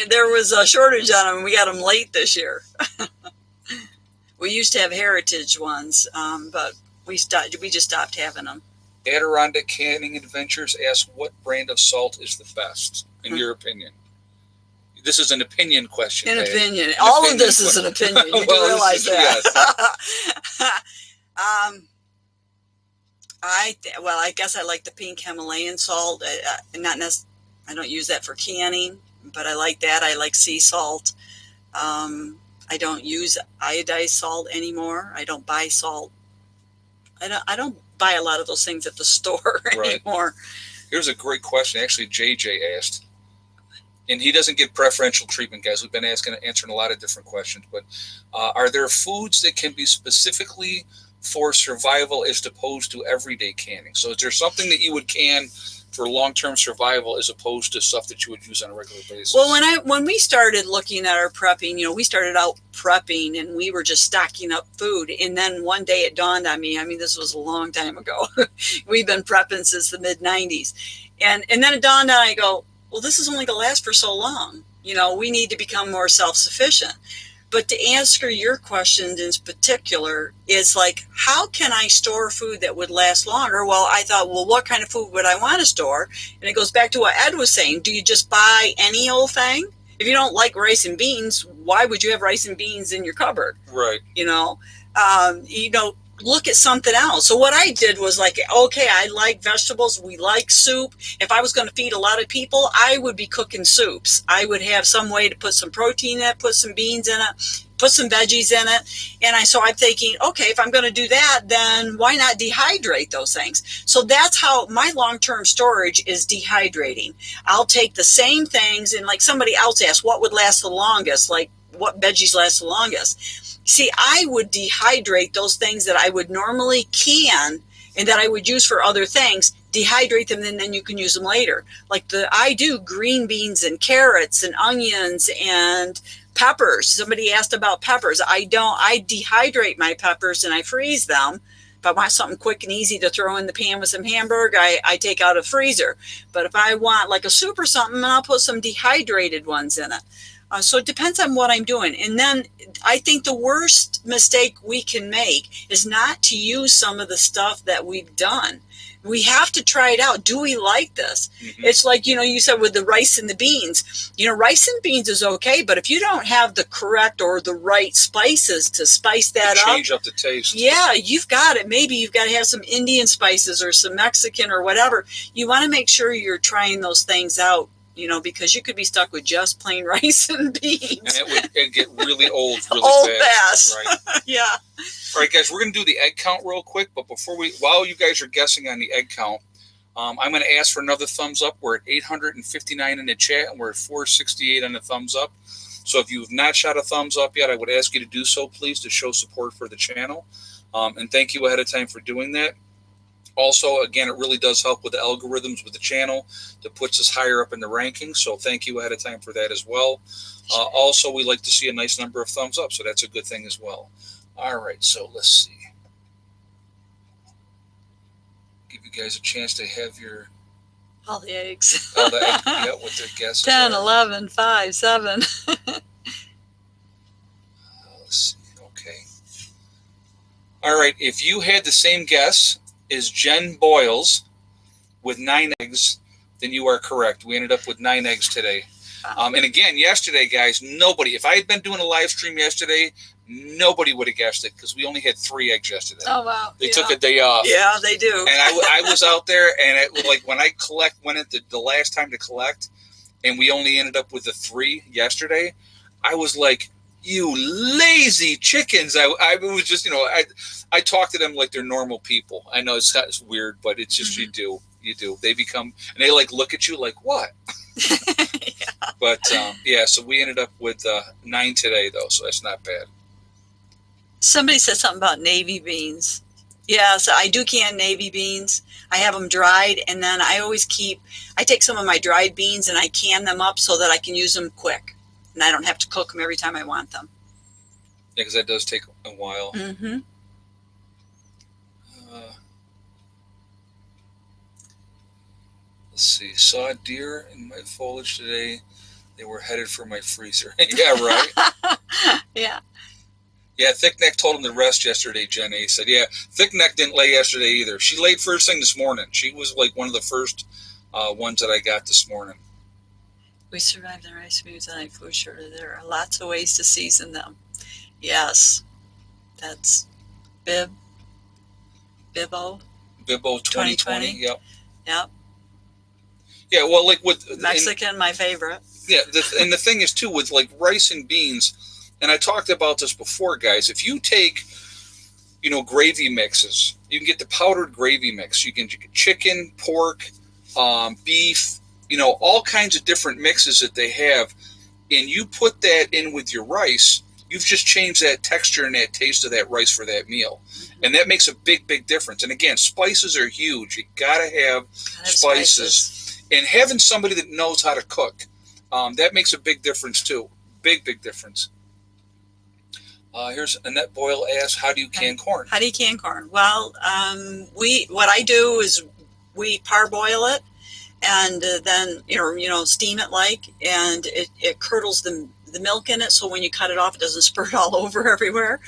There was a shortage on them. We got them late this year. We used to have heritage ones, but we just stopped having them. Adirondack Canning Adventures asks, what brand of salt is the best, in your opinion? This is an opinion question. An opinion. All of this is an opinion. You do realize that. Yes. I guess I like the pink Himalayan salt. I don't use that for canning, but I like that. I like sea salt. I don't use iodized salt anymore. I don't buy salt. I don't buy a lot of those things at the store anymore. Here's a great question. Actually, JJ asked, and he doesn't get preferential treatment, guys. We've been answering a lot of different questions, but are there foods that can be specifically for survival as opposed to everyday canning? So is there something that you would can for long-term survival as opposed to stuff that you would use on a regular basis? Well, when we started looking at our prepping, we started out prepping and we were just stocking up food. And then one day it dawned on me, this was a long time ago. We've been prepping since the mid-90s. And then it dawned on me, I go, well, this is only going to last for so long. We need to become more self-sufficient. But to answer your question in particular is like, how can I store food that would last longer? Well, I thought, what kind of food would I want to store? And it goes back to what Ed was saying. Do you just buy any old thing? If you don't like rice and beans, why would you have rice and beans in your cupboard? Right. Look at something else. So what I did was like, okay, I like vegetables. We like soup. If I was going to feed a lot of people, I would be cooking soups. I would have some way to put some protein in it, put some beans in it, put some veggies in it. And so I'm thinking, okay, if I'm going to do that, then why not dehydrate those things? So that's how my long-term storage is dehydrating. I'll take the same things, and like somebody else asked, what would last the longest? Like what veggies last the longest? See, I would dehydrate those things that I would normally can and that I would use for other things, dehydrate them, and then you can use them later. Like I do green beans and carrots and onions and peppers. Somebody asked about peppers. I dehydrate my peppers and I freeze them. If I want something quick and easy to throw in the pan with some hamburger, I take out a freezer. But if I want like a soup or something, I'll put some dehydrated ones in it. So it depends on what I'm doing. And then I think the worst mistake we can make is not to use some of the stuff that we've done. We have to try it out. Do we like this? Mm-hmm. It's like, you said with the rice and the beans. Rice and beans is okay, but if you don't have the correct or the right spices to spice that up. Change up the taste. Yeah, you've got it. Maybe you've got to have some Indian spices or some Mexican or whatever. You want to make sure you're trying those things out. Because you could be stuck with just plain rice and beans. And it'd get really old really fast. Right? Yeah. All right, guys, we're going to do the egg count real quick. But while you guys are guessing on the egg count, I'm going to ask for another thumbs up. We're at 859 in the chat, and we're at 468 on the thumbs up. So if you have not shot a thumbs up yet, I would ask you to do so, please, to show support for the channel. And thank you ahead of time for doing that. Also, again, it really does help with the algorithms with the channel that puts us higher up in the rankings. So thank you ahead of time for that as well. Also, we like to see a nice number of thumbs up, so that's a good thing as well. All right, so let's see. Give you guys a chance to have your... all the eggs. All the eggs, yeah, with their guesses. 10, 11, 5, 7. Let's see, okay. All right, if you had the same guess is Jen Boyles with 9 eggs, then you are correct. We ended up with 9 eggs today. And again, yesterday, guys, nobody, if I had been doing a live stream yesterday, nobody would have guessed it because we only had 3 eggs yesterday. Oh, wow. They took a day off. Yeah, they do. And I was out there, and it was like when I went at the last time to collect, and we only ended up with the 3 yesterday, I was like, You lazy chickens. I was just, I talk to them like they're normal people. I know it's weird, but it's just, you do. They become, and they like look at you like, what? Yeah. But so we ended up with 9 today, though, so that's not bad. Somebody said something about navy beans. Yes, I do can navy beans. I have them dried, and then I take some of my dried beans and I can them up so that I can use them quick. And I don't have to cook them every time I want them. Yeah, because that does take a while. Mm-hmm. Let's see. Saw a deer in my foliage today. They were headed for my freezer. Yeah, right? Yeah. Yeah, Thick Neck told him to rest yesterday, Jen A. said. Yeah, Thick Neck didn't lay yesterday either. She laid first thing this morning. She was like one of the first ones that I got this morning. We survived the rice beans and food shortage. There are lots of ways to season them. Yes. That's Bibbo. Bibbo 2020. Yep. Yep. Yeah, well, like with Mexican, my favorite. Yeah, and the thing is too with like rice and beans, and I talked about this before, guys. If you take, gravy mixes, you can get the powdered gravy mix. You can chicken, pork, beef, all kinds of different mixes that they have, and you put that in with your rice. You've just changed that texture and that taste of that rice for that meal. Mm-hmm. And that makes a big, big difference. And again, spices are huge. You gotta have spices. And having somebody that knows how to cook, that makes a big difference too. Big, big difference. Here's Annette Boyle asks, how do you can corn? How do you can corn? Well, what I do is we parboil it, and then steam it and it curdles the milk in it, so when you cut it off it doesn't spurt all over everywhere.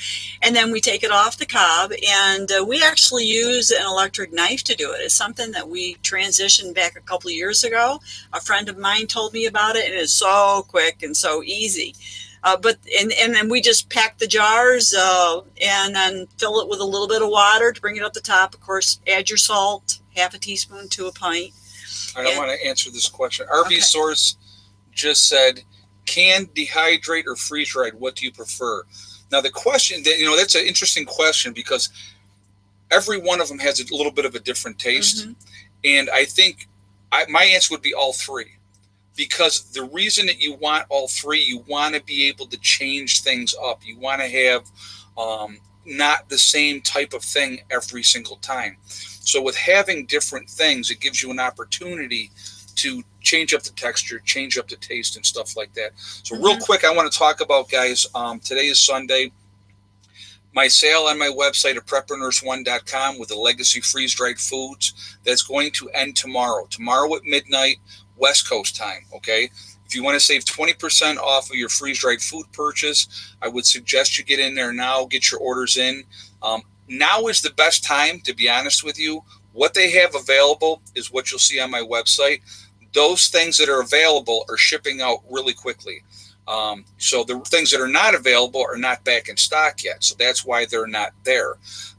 And then we take it off the cob, and we actually use an electric knife to do it. It's something that we transitioned back a couple of years ago. A friend of mine told me about it, and it's so quick and so easy. And then we just pack the jars and then fill it with a little bit of water to bring it up the top. Of course, add your salt, half a teaspoon to a pint. I don't want to answer this question. RV Source just said, can, dehydrate, or freeze dried? What do you prefer? Now the question, that's an interesting question because every one of them has a little bit of a different taste, and I think my answer would be all three. Because the reason that you want all three, you want to be able to change things up. You want to have not the same type of thing every single time. So with having different things, it gives you an opportunity to change up the texture, change up the taste, and stuff like that. So real quick, I want to talk about, guys, today is Sunday. My sale on my website at prepreneurs1.com with the Legacy freeze-dried foods, that's going to end tomorrow. Tomorrow at midnight, West Coast time, okay? If you want to save 20% off of your freeze-dried food purchase, I would suggest you get in there now, get your orders in. Now is the best time, to be honest with you. What they have available is what you'll see on my website. Those things that are available are shipping out really quickly. So the things that are not available are not back in stock yet. So that's why they're not there.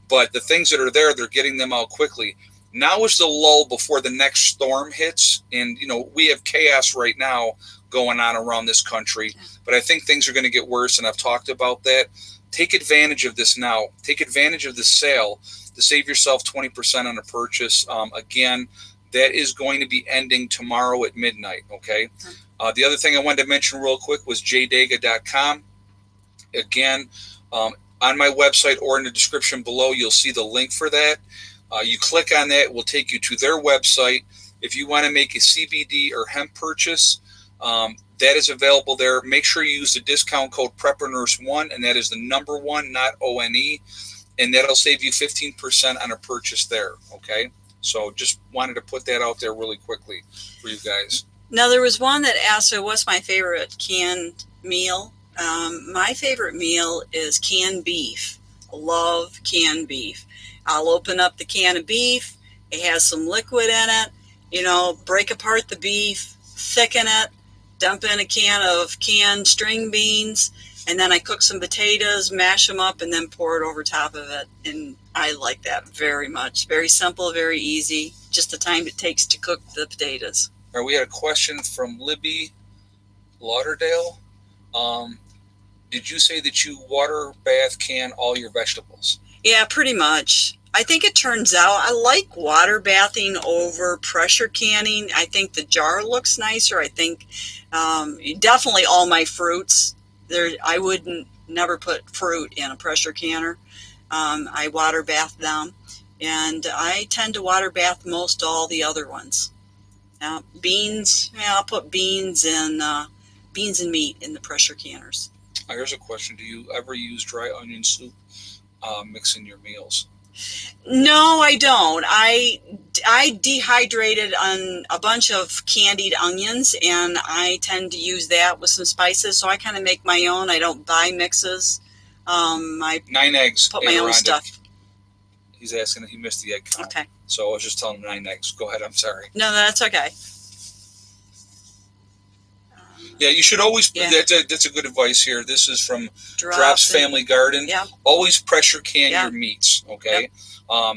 But the things that are there, they're getting them out quickly. Now is the lull before the next storm hits. And, we have chaos right now going on around this country. But I think things are going to get worse, and I've talked about that. Take advantage of this now. Take advantage of the sale to save yourself 20% on a purchase. Again, that is going to be ending tomorrow at midnight, okay? The other thing I wanted to mention real quick was jdega.com. Again, on my website or in the description below, you'll see the link for that. You click on that, it will take you to their website. If you want to make a CBD or hemp purchase, that is available there. Make sure you use the discount code PrepreneursOne, and that is the number 1, not ONE, and that'll save you 15% on a purchase there, okay? So just wanted to put that out there really quickly for you guys. Now, there was one that asked, what's my favorite canned meal? My favorite meal is canned beef. I love canned beef. I'll open up the can of beef. It has some liquid in it. Break apart the beef, thicken it, dump in a can of canned string beans, and then I cook some potatoes, mash them up, and then pour it over top of it. And I like that very much. Very simple, very easy. Just the time it takes to cook the potatoes. All right, we had a question from Libby Lauderdale. did you say that you water bath can all your vegetables? Yeah, pretty much. I think it turns out I like water bathing over pressure canning. I think the jar looks nicer. I think definitely all my fruits. I wouldn't never put fruit in a pressure canner. I water bath them, and I tend to water bath most all the other ones. Beans, yeah, I'll put beans and meat in the pressure canners. Here's a question: do you ever use dry onion soup mix in your meals? No, I don't. I dehydrated on a bunch of candied onions, and I tend to use that with some spices. So I kind of make my own. I don't buy mixes. I 9 eggs. put my own stuff. He's asking if he missed the egg count. Okay. So I was just telling him 9 eggs. Go ahead. I'm sorry. No, that's okay. Yeah, you should always. Yeah. That's a good advice here. This is from Drops Family Garden. Yeah. Always pressure can Yeah. your meats. Okay. Yep.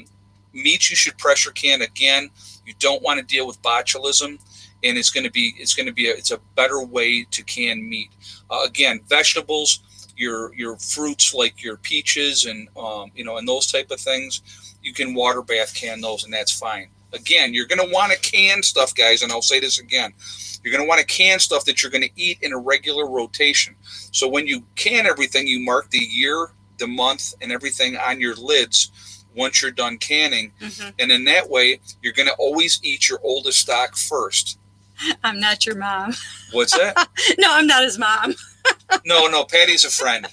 Meats you should pressure can. Again, you don't want to deal with botulism, and it's a better way to can meat. Again, vegetables, your fruits like your peaches and and those type of things, you can water bath can those, and that's fine. Again, you're going to want to can stuff, guys, and I'll say this again. You're going to want to can stuff that you're going to eat in a regular rotation. So when you can everything, you mark the year, the month, and everything on your lids once you're done canning. Mm-hmm. And in that way, you're going to always eat your oldest stock first. I'm not your mom. What's that? No, I'm not his mom. No, Patty's a friend.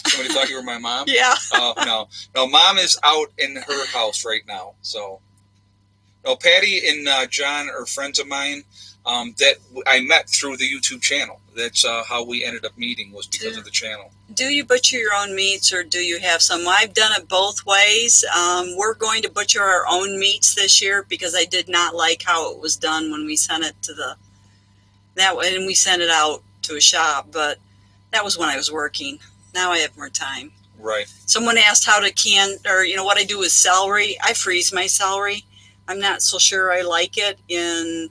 Somebody thought you were my mom? Yeah. No, Mom is out in her house right now. So, no, Patty and John are friends of mine. That I met through the YouTube channel. That's how we ended up meeting, was because of the channel. Do you butcher your own meats, or do you have some? I've done it both ways. We're going to butcher our own meats this year because I did not like how it was done when we sent it to and we sent it out to a shop, but that was when I was working. Now I have more time. Right. Someone asked how to can, or what I do with celery. I freeze my celery. I'm not so sure I like it in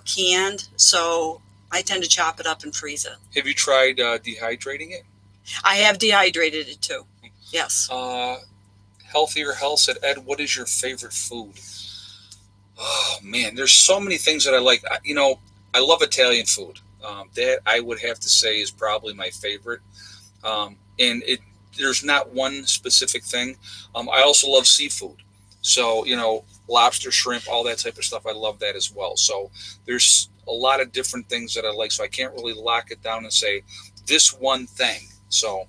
canned, so I tend to chop it up and freeze it. Have you tried dehydrating it? I have dehydrated it too. Yes. Healthier Health said, Ed, what is your favorite food? Oh man, there's so many things that I like. I love Italian food. That I would have to say is probably my favorite. And there's not one specific thing. I also love seafood. So, lobster, shrimp, all that type of stuff. I love that as well. So there's a lot of different things that I like. So I can't really lock it down and say this one thing. So,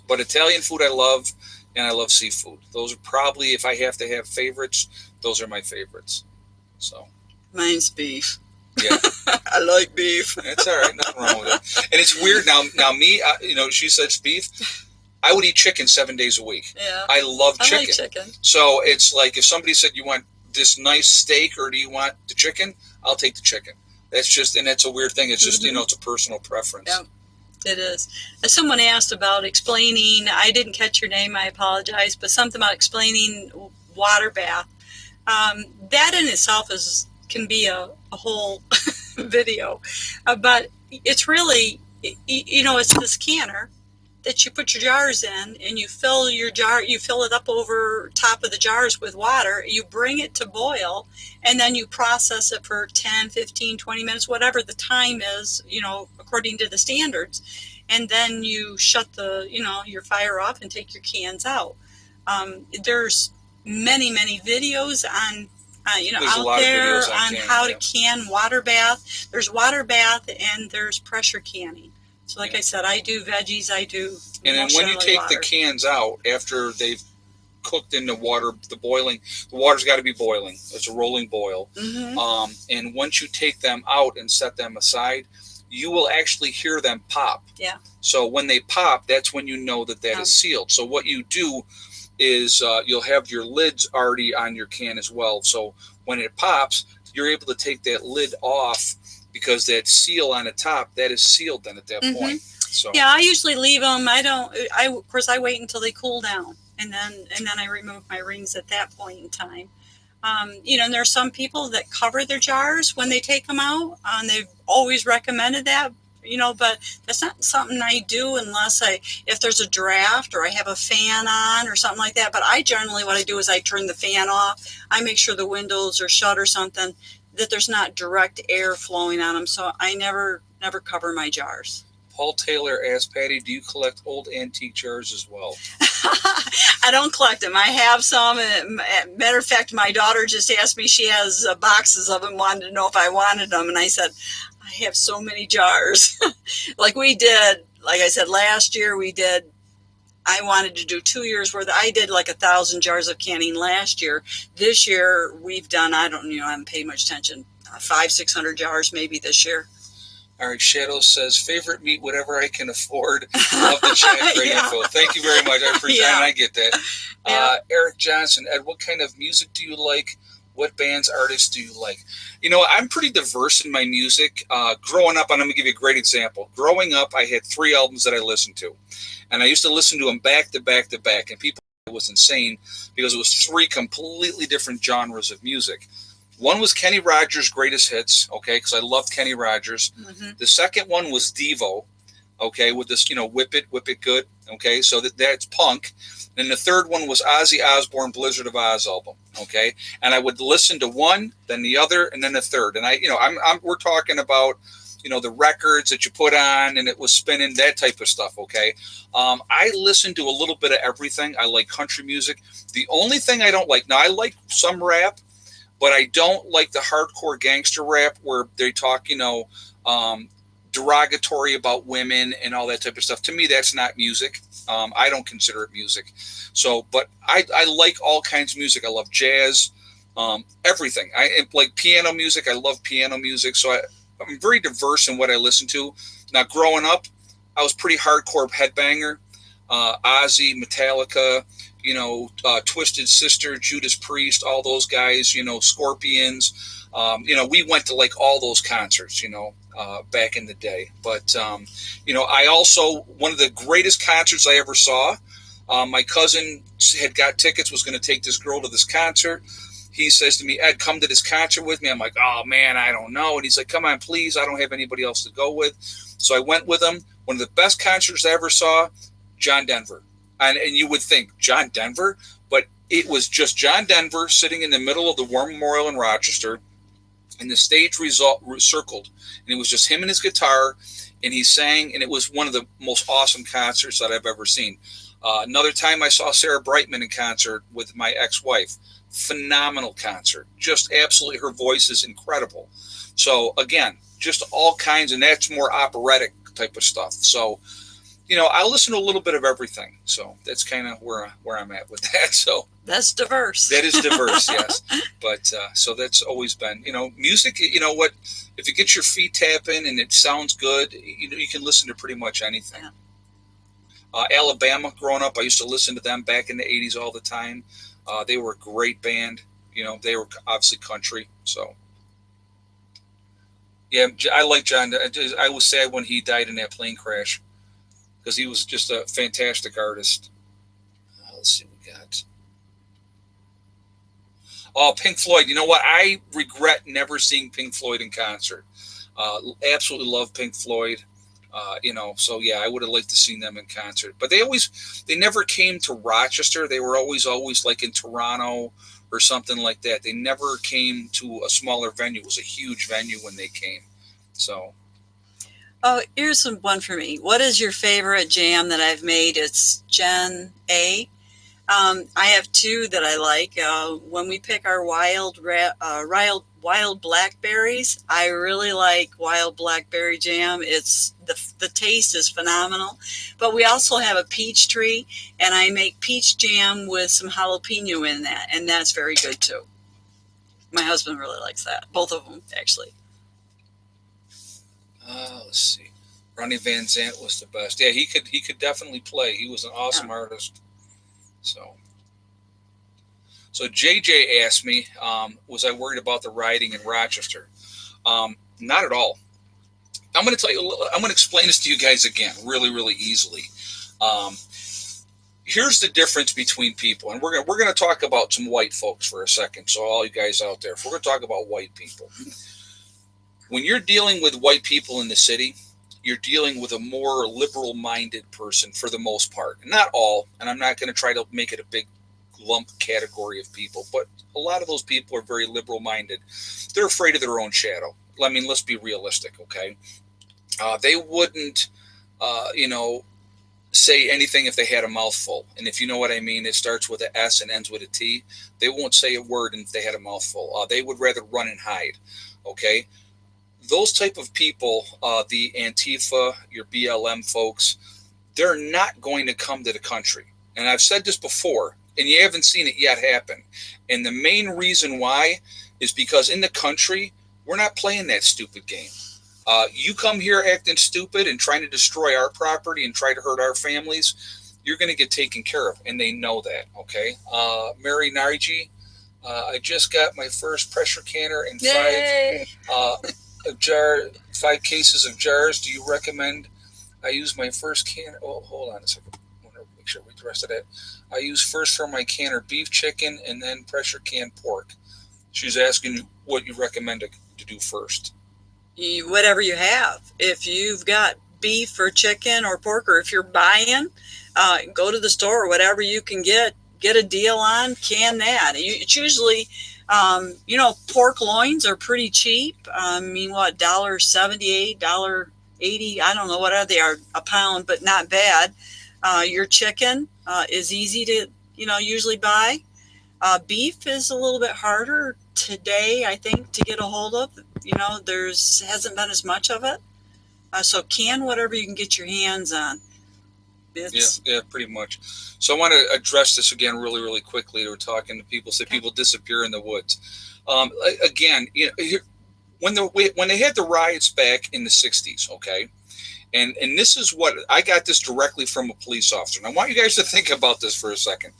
but Italian food I love, and I love seafood. Those are probably, if I have to have favorites, those are my favorites. So mine's beef. Yeah. I like beef. That's all right. Nothing wrong with it. And it's weird now me, she says beef. I would eat chicken 7 days a week. Yeah. I love chicken. I like chicken. So it's like if somebody said, you want this nice steak or do you want the chicken? I'll take the chicken. And that's a weird thing. It's just, it's a personal preference. Yeah, it is. Someone asked about explaining, I didn't catch your name, I apologize, but something about explaining water bath. That in itself can be a whole video. But it's really, it's this canner that you put your jars in, and you fill it up over top of the jars with water. You bring it to boil, and then you process it for 10, 15, 20 minutes, whatever the time is, according to the standards. And then you shut your fire off and take your cans out. There's many, many videos on, out there on how to can water bath. There's water bath and there's pressure canning. So like I said, I do veggies, I do. And then when you take the cans out after they've cooked in the water, the water's got to be boiling. It's a rolling boil. Mm-hmm. And once you take them out and set them aside, you will actually hear them pop. Yeah. So when they pop, that's when you know that is sealed. So what you do is you'll have your lids already on your can as well. So when it pops, you're able to take that lid off because that seal on the top, that is sealed then at that point. So yeah, I usually leave them. Of course I wait until they cool down, and then I remove my rings at that point in time. And there are some people that cover their jars when they take them out, and they've always recommended that. but that's not something I do unless if there's a draft or I have a fan on or something like that. But I generally, what I do is I turn the fan off. I make sure the windows are shut or something, that there's not direct air flowing on them. So I never cover my jars. Paul Taylor asked, Patty, do you collect old antique jars as well? I don't collect them. I have some. Matter of fact, my daughter just asked me, she has boxes of them, wanted to know if I wanted them. And I said, I have so many jars. Like I said, last year I wanted to do 2 years worth. I did like 1,000 jars of canning last year. This year we've done, I haven't paid much attention, 500-600 jars maybe this year. All right, Shadow says, favorite meat, whatever I can afford. Love the chat, great info. Thank you very much. I appreciate it, and I get that. Eric Johnson, Ed, what kind of music do you like? What bands, artists do you like? I'm pretty diverse in my music. Growing up, and I'm going to give you a great example. Growing up, I had 3 albums that I listened to. And I used to listen to them back to back to back. And people thought it was insane because it was 3 completely different genres of music. One was Kenny Rogers' Greatest Hits, okay, because I loved Kenny Rogers. Mm-hmm. The second one was Devo, okay, with this, Whip It Good, okay, so that's punk. And the third one was Ozzy Osbourne Blizzard of Oz album, okay, and I would listen to one, then the other, and then the third. And we're talking about, the records that you put on and it was spinning, that type of stuff, okay. I listen to a little bit of everything. I like country music. The only thing I don't like, now I like some rap, but I don't like the hardcore gangster rap where they talk, derogatory about women and all that type of stuff. To me, that's not music. I don't consider it music. So, but I like all kinds of music. I love jazz, everything. I like piano music. I love piano music. So I'm very diverse in what I listen to. Now, growing up, I was pretty hardcore headbanger. Ozzy, Metallica, Twisted Sister, Judas Priest, all those guys, Scorpions. We went to like all those concerts, back in the day. But, I also, one of the greatest concerts I ever saw, my cousin had got tickets, was going to take this girl to this concert. He says to me, Ed, come to this concert with me. I'm like, oh, man, I don't know. And he's like, come on, please. I don't have anybody else to go with. So I went with him. One of the best concerts I ever saw, John Denver. And you would think, John Denver? But it was just John Denver sitting in the middle of the War Memorial in Rochester, and the stage circled. And it was just him and his guitar, and he sang, and it was one of the most awesome concerts that I've ever seen. Another time I saw Sarah Brightman in concert with my ex-wife. Phenomenal concert. Just absolutely, her voice is incredible. So, again, just all kinds, and that's more operatic type of stuff. So, I listen to a little bit of everything. So that's kind of where I'm at with that. So that's diverse. That is diverse, yes. But so that's always been, music. What, if you get your feet tapping and it sounds good, you can listen to pretty much anything. Yeah. Alabama, growing up, I used to listen to them back in the 80s all the time. They were a great band. They were obviously country. So yeah, I like John. I was sad when he died in that plane crash, because he was just a fantastic artist. Let's see what we got. Oh, Pink Floyd. You know what? I regret never seeing Pink Floyd in concert. Absolutely love Pink Floyd. So yeah, I would have liked to see them in concert. But they never came to Rochester. They were always like in Toronto or something like that. They never came to a smaller venue. It was a huge venue when they came. So. Oh, here's one for me. What is your favorite jam that I've made? It's Gen A. I have 2 that I like. When we pick our wild blackberries, I really like wild blackberry jam. It's the taste is phenomenal. But we also have a peach tree, and I make peach jam with some jalapeno in that, and that's very good too. My husband really likes that. Both of them, actually. Let's see. Ronnie Van Zant was the best. Yeah, he could definitely play. He was an awesome artist. So JJ asked me, was I worried about the rioting in Rochester? Not at all. I'm going to explain this to you guys again, really, really easily. Here's the difference between people, and we're going to talk about some white folks for a second. So all you guys out there, if we're going to talk about white people. When you're dealing with white people in the city, you're dealing with a more liberal-minded person for the most part. Not all, and I'm not going to try to make it a big lump category of people, but a lot of those people are very liberal-minded. They're afraid of their own shadow. I mean, let's be realistic, okay? They wouldn't, you know, say anything if they had a mouthful. And if you know what I mean, it starts with an S and ends with a T. They won't say a word if they had a mouthful. They would rather run and hide, okay? Those type of people, the Antifa, your BLM folks, they're not going to come to the country. And I've said this before, and you haven't seen it yet happen. And the main reason why is because in the country, we're not playing that stupid game. You come here acting stupid and trying to destroy our property and try to hurt our families, you're going to get taken care of. And they know that, okay? Mary Narji, I just got my first pressure canner and five cases of jars. Do you recommend I use my first can? Oh, hold on a second. I want to make sure we the rest of that. I use first for my canner beef, chicken, and then pressure can pork. She's asking what you recommend to do first. Whatever you have. If you've got beef or chicken or pork, or if you're buying, go to the store, whatever you can get a deal on, can that. It's usually, pork loins are pretty cheap. I mean, what, $1.78, $1.80, I don't know what they are a pound, but not bad. Your chicken is easy to, usually buy. Beef is a little bit harder today, I think, to get a hold of. Hasn't been as much of it. So can whatever you can get your hands on. Yeah, pretty much. So I want to address this again really, really quickly. We're talking to people, say people disappear in the woods. Again, when they had the riots back in the 60s, okay? And this is what, I got this directly from a police officer. And I want you guys to think about this for a second.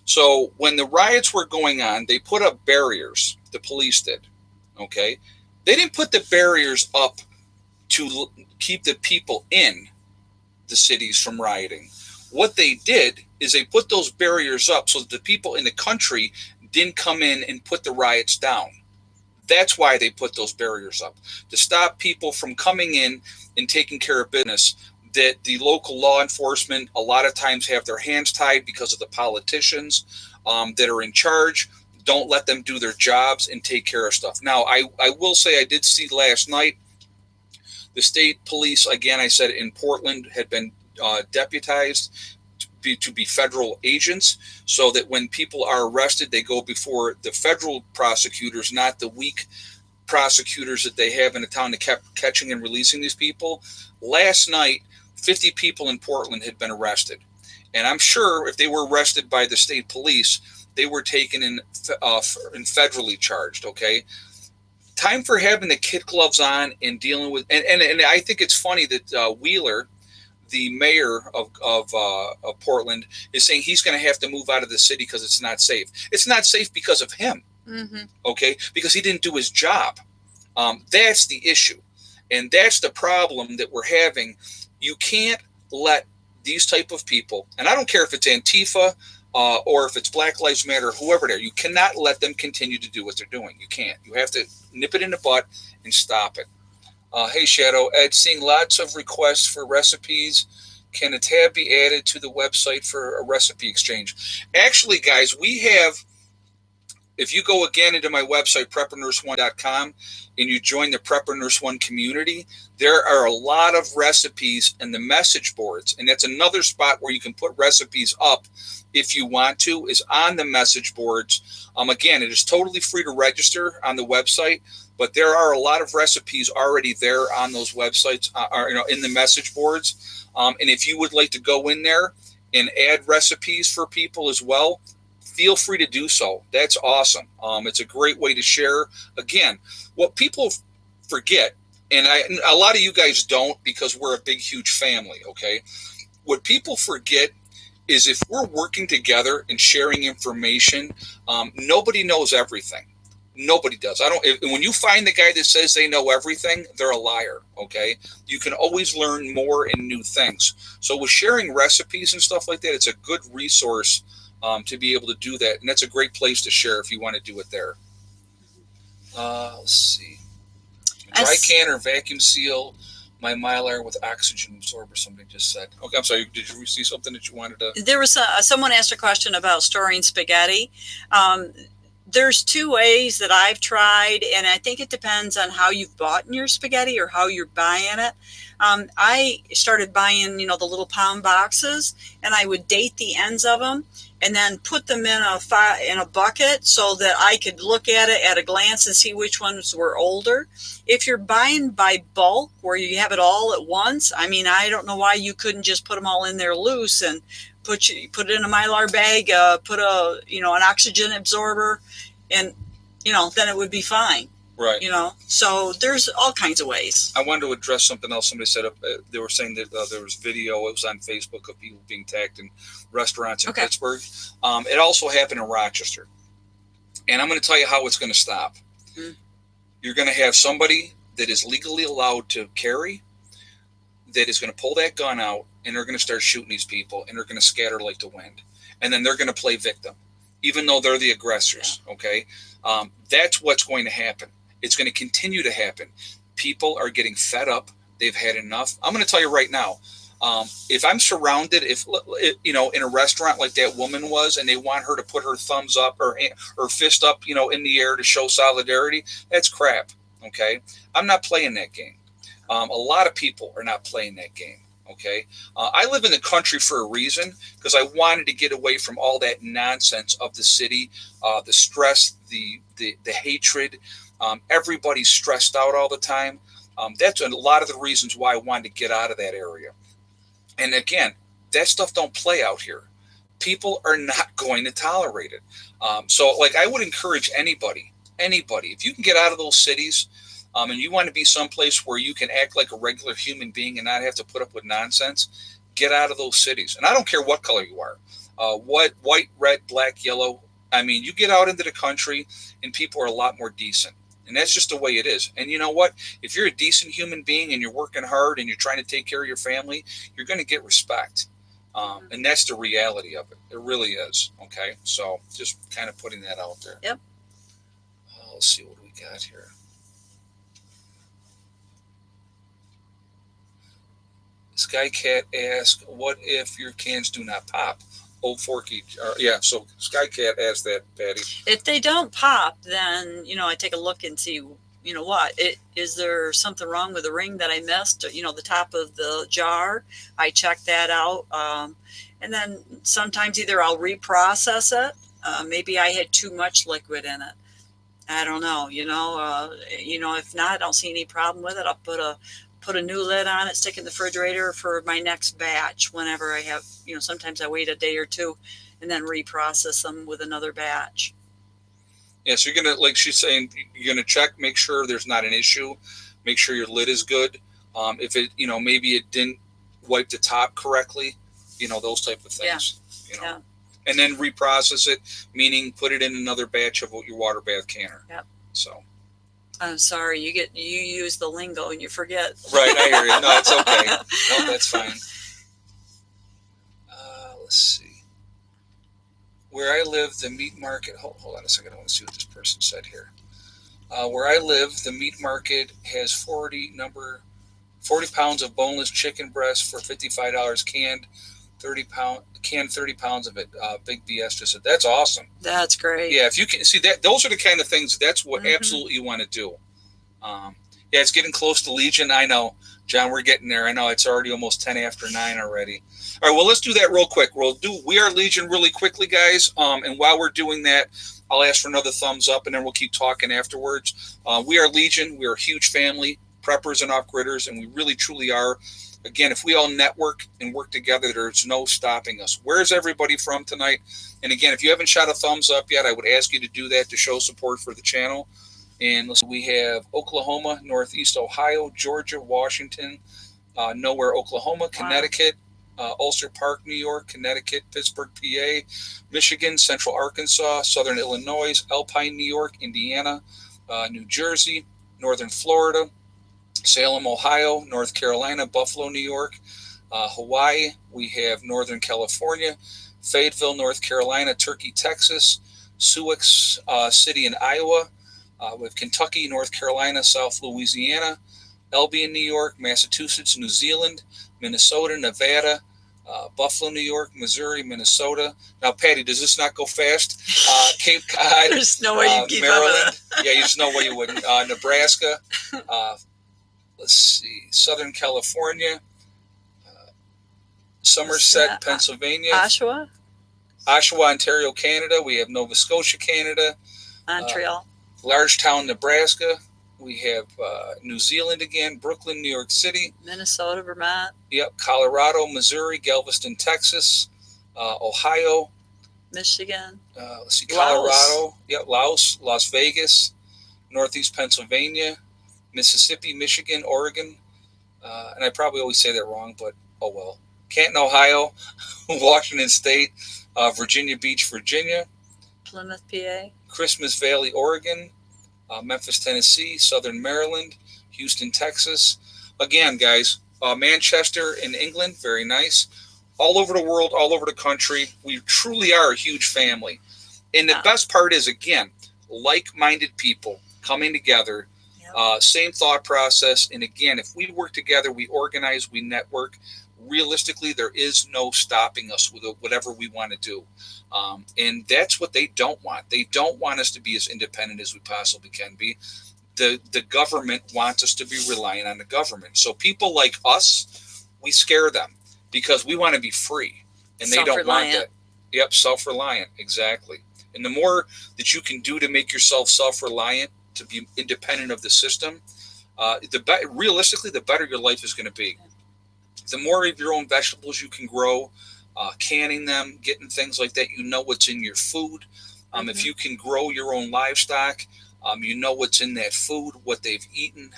So when the riots were going on, they put up barriers. The police did, okay? They didn't put the barriers up to keep the people in the cities from rioting. What they did is they put those barriers up so that the people in the country didn't come in and put the riots down. That's why they put those barriers up, to stop people from coming in and taking care of business that the local law enforcement a lot of times have their hands tied because of the politicians that are in charge. Don't let them do their jobs and take care of stuff. Now, I will say I did see last night the state police, again, I said in Portland, had been deputized to be federal agents, so that when people are arrested, they go before the federal prosecutors, not the weak prosecutors that they have in the town that kept catching and releasing these people. Last night, 50 people in Portland had been arrested. And I'm sure if they were arrested by the state police, they were taken in federally charged, okay? Time for having the kid gloves on and dealing with, and I think it's funny that Wheeler, the mayor of Portland, is saying he's going to have to move out of the city because it's not safe. It's not safe because of him, okay? Because he didn't do his job. That's the issue. And that's the problem that we're having. You can't let these type of people, and I don't care if it's Antifa or if it's Black Lives Matter, whoever they are, you cannot let them continue to do what they're doing. You can't. You have to nip it in the butt and stop it. Hey, Shadow, Ed, seeing lots of requests for recipes. Can a tab be added to the website for a recipe exchange? Actually, guys, we have, if you go again into my website, preppernurse1.com, and you join the Prepper Nurse One community, there are a lot of recipes in the message boards. And that's another spot where you can put recipes up if you want to, is on the message boards. Again, it is totally free to register on the website, but there are a lot of recipes already there on those websites, in the message boards. And if you would like to go in there and add recipes for people as well, feel free to do so. That's awesome. It's a great way to share. Again, what people forget, and a lot of you guys don't because we're a big, huge family, okay? What people forget is if we're working together and sharing information, nobody knows everything. Nobody does. When you find the guy that says they know everything, they're a liar, okay? You can always learn more and new things. So with sharing recipes and stuff like that, it's a good resource to be able to do that. And that's a great place to share if you want to do it there. Let's see. Dry can or vacuum seal My Mylar with oxygen absorber, somebody just said. Okay, I'm sorry. Did you see something that you wanted to? There was someone asked a question about storing spaghetti. There's two ways that I've tried, and I think it depends on how you've bought your spaghetti or how you're buying it. I started buying, the little pound boxes, and I would date the ends of them and then put them in a bucket so that I could look at it at a glance and see which ones were older. If you're buying by bulk, where you have it all at once, I mean, I don't know why you couldn't just put them all in there loose and put it in a Mylar bag, put an oxygen absorber, and then it would be fine. Right. So there's all kinds of ways. I wanted to address something else. Somebody said they were saying that there was video. It was on Facebook of people being tagged in restaurants in Pittsburgh. It also happened in Rochester, and I'm going to tell you how it's going to stop. Mm-hmm. You're going to have somebody that is legally allowed to carry that is going to pull that gun out, and they're going to start shooting these people, and they're going to scatter like the wind, and then they're going to play victim, even though they're the aggressors. Yeah. Okay, that's what's going to happen. It's going to continue to happen. People are getting fed up. They've had enough. I'm going to tell you right now, if I'm surrounded, if in a restaurant like that woman was, and they want her to put her thumbs up or fist up, in the air to show solidarity, that's crap. Okay, I'm not playing that game. A lot of people are not playing that game. Okay, I live in the country for a reason, because I wanted to get away from all that nonsense of the city, the stress, the hatred. Everybody's stressed out all the time. That's a lot of the reasons why I wanted to get out of that area. And again, that stuff don't play out here. People are not going to tolerate it. So I would encourage anybody, if you can get out of those cities, and you want to be someplace where you can act like a regular human being and not have to put up with nonsense, get out of those cities. And I don't care what color you are, white, red, black, yellow. I mean, you get out into the country and people are a lot more decent. And that's just the way it is. And you know what? If you're a decent human being and you're working hard and you're trying to take care of your family, you're going to get respect. And that's the reality of it. It really is. Okay. So just kind of putting that out there. Yep. Let's see what we got here. Skycat asked, what if your cans do not pop? Old Forky. So Skycat asked that, Patty. If they don't pop, then, I take a look and see, is there something wrong with the ring that I missed? The top of the jar. I check that out. And then sometimes either I'll reprocess it. Maybe I had too much liquid in it. I don't know, if not, I don't see any problem with it. I'll put a new lid on it, stick it in the refrigerator for my next batch whenever I have, sometimes I wait a day or two and then reprocess them with another batch. Yeah, so you're going to, like she's saying, you're going to check, make sure there's not an issue, make sure your lid is good. If it, maybe it didn't wipe the top correctly, those type of things. Yeah. And then reprocess it, meaning put it in another batch of your water bath canner. Yep. So. I'm sorry, you use the lingo and you forget. Right, I hear you. No, it's okay. No, that's fine. Let's see. Where I live, the meat market. Hold on a second. I want to see what this person said here. Where I live, the meat market has 40 pounds of boneless chicken breast for $55 canned. 30 pounds of it. Big BS just said, that's awesome. That's great. Yeah, if you can see that, those are the kind of things, that's what absolutely you want to do. Yeah, it's getting close to Legion. I know, John, we're getting there. I know it's already almost 10 after 9 already. All right, well, let's do that real quick. We Are Legion really quickly, guys. And while we're doing that, I'll ask for another thumbs up, and then we'll keep talking afterwards. We Are Legion. We are a huge family, preppers and off-gridders, and we really, truly are. Again, if we all network and work together, there's no stopping us. Where's everybody from tonight? And again, if you haven't shot a thumbs up yet, I would ask you to do that to show support for the channel. And listen, we have Oklahoma, Northeast Ohio, Georgia, Washington, Nowhere, Oklahoma, Connecticut, Ulster Park, New York, Connecticut, Pittsburgh, PA, Michigan, Central Arkansas, Southern Illinois, Alpine, New York, Indiana, New Jersey, Northern Florida, Salem, Ohio, North Carolina, Buffalo, New York, Hawaii. We have Northern California, Fayetteville, North Carolina, Turkey, Texas, Sioux City in Iowa. We have Kentucky, North Carolina, South Louisiana, Albion, New York, Massachusetts, New Zealand, Minnesota, Nevada, Buffalo, New York, Missouri, Minnesota. Now, Patty, does this not go fast? Cape Cod, There's no way you'd keep up Maryland. with Yeah, there's no way you wouldn't. Nebraska. Let's see, Southern California, Somerset, Pennsylvania, Oshawa, Ontario, Canada. We have Nova Scotia, Canada, Montreal, Largetown, Nebraska. We have New Zealand again, Brooklyn, New York City, Minnesota, Vermont. Yep, Colorado, Missouri, Galveston, Texas, Ohio, Michigan. Let's see, Colorado, Yep, Laos, Las Vegas, Northeast Pennsylvania, Mississippi, Michigan, Oregon, and I probably always say that wrong, but oh well. Canton, Ohio, Washington State, Virginia Beach, Virginia, Plymouth, PA, Christmas Valley, Oregon, Memphis, Tennessee, Southern Maryland, Houston, Texas. Again, guys, Manchester in England, very nice. All over the world, all over the country. We truly are a huge family. And the best part is, again, like-minded people coming together, same thought process. And again, if we work together, we organize, we network, realistically, there is no stopping us with whatever we want to do. And that's what they don't want. They don't want us to be as independent as we possibly can be. The government wants us to be relying on the government. So people like us, we scare them because we want to be free. And they don't want that. Yep, self-reliant, exactly. And the more that you can do to make yourself self-reliant, to be independent of the system, realistically, the better your life is going to be. The more of your own vegetables you can grow, canning them, getting things like that, you know what's in your food. If you can grow your own livestock, you know what's in that food, what they've eaten,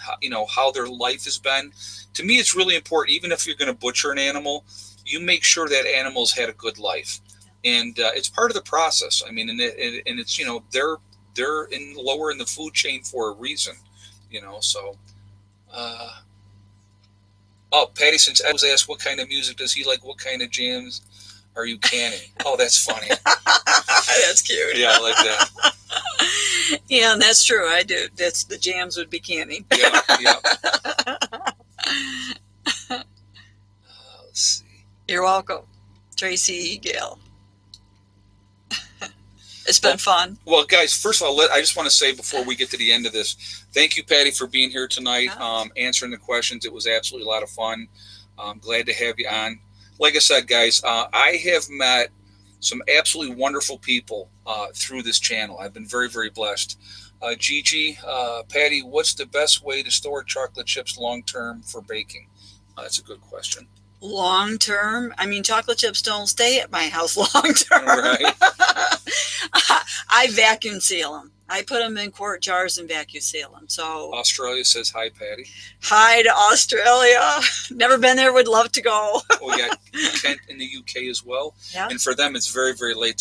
how their life has been. To me, it's really important, even if you're going to butcher an animal, you make sure that animal's had a good life. And it's part of the process. I mean, and it's, they're lower in the food chain for a reason, so... Oh, Patty, since Ed was asked what kind of music does he like, what kind of jams are you canning? Oh, that's funny. That's cute. Yeah, I like that. Yeah, and that's true. I do. That's the jams would be canning. Yeah. Let's see. You're welcome, Tracy Gale. It's been fun. Well, guys, first of all, I just want to say before we get to the end of this, thank you, Patty, for being here tonight, answering the questions. It was absolutely a lot of fun. I'm glad to have you on. Like I said, guys, I have met some absolutely wonderful people through this channel. I've been very, very blessed. Gigi, Patty, what's the best way to store chocolate chips long-term for baking? That's a good question. Long term, I mean, chocolate chips don't stay at my house long term. Right. I vacuum seal them. I put them in quart jars and vacuum seal them. So Australia says hi, Patty. Hi to Australia. Never been there. Would love to go. We got Kent in the UK as well. Yeah. And for them, it's very, very late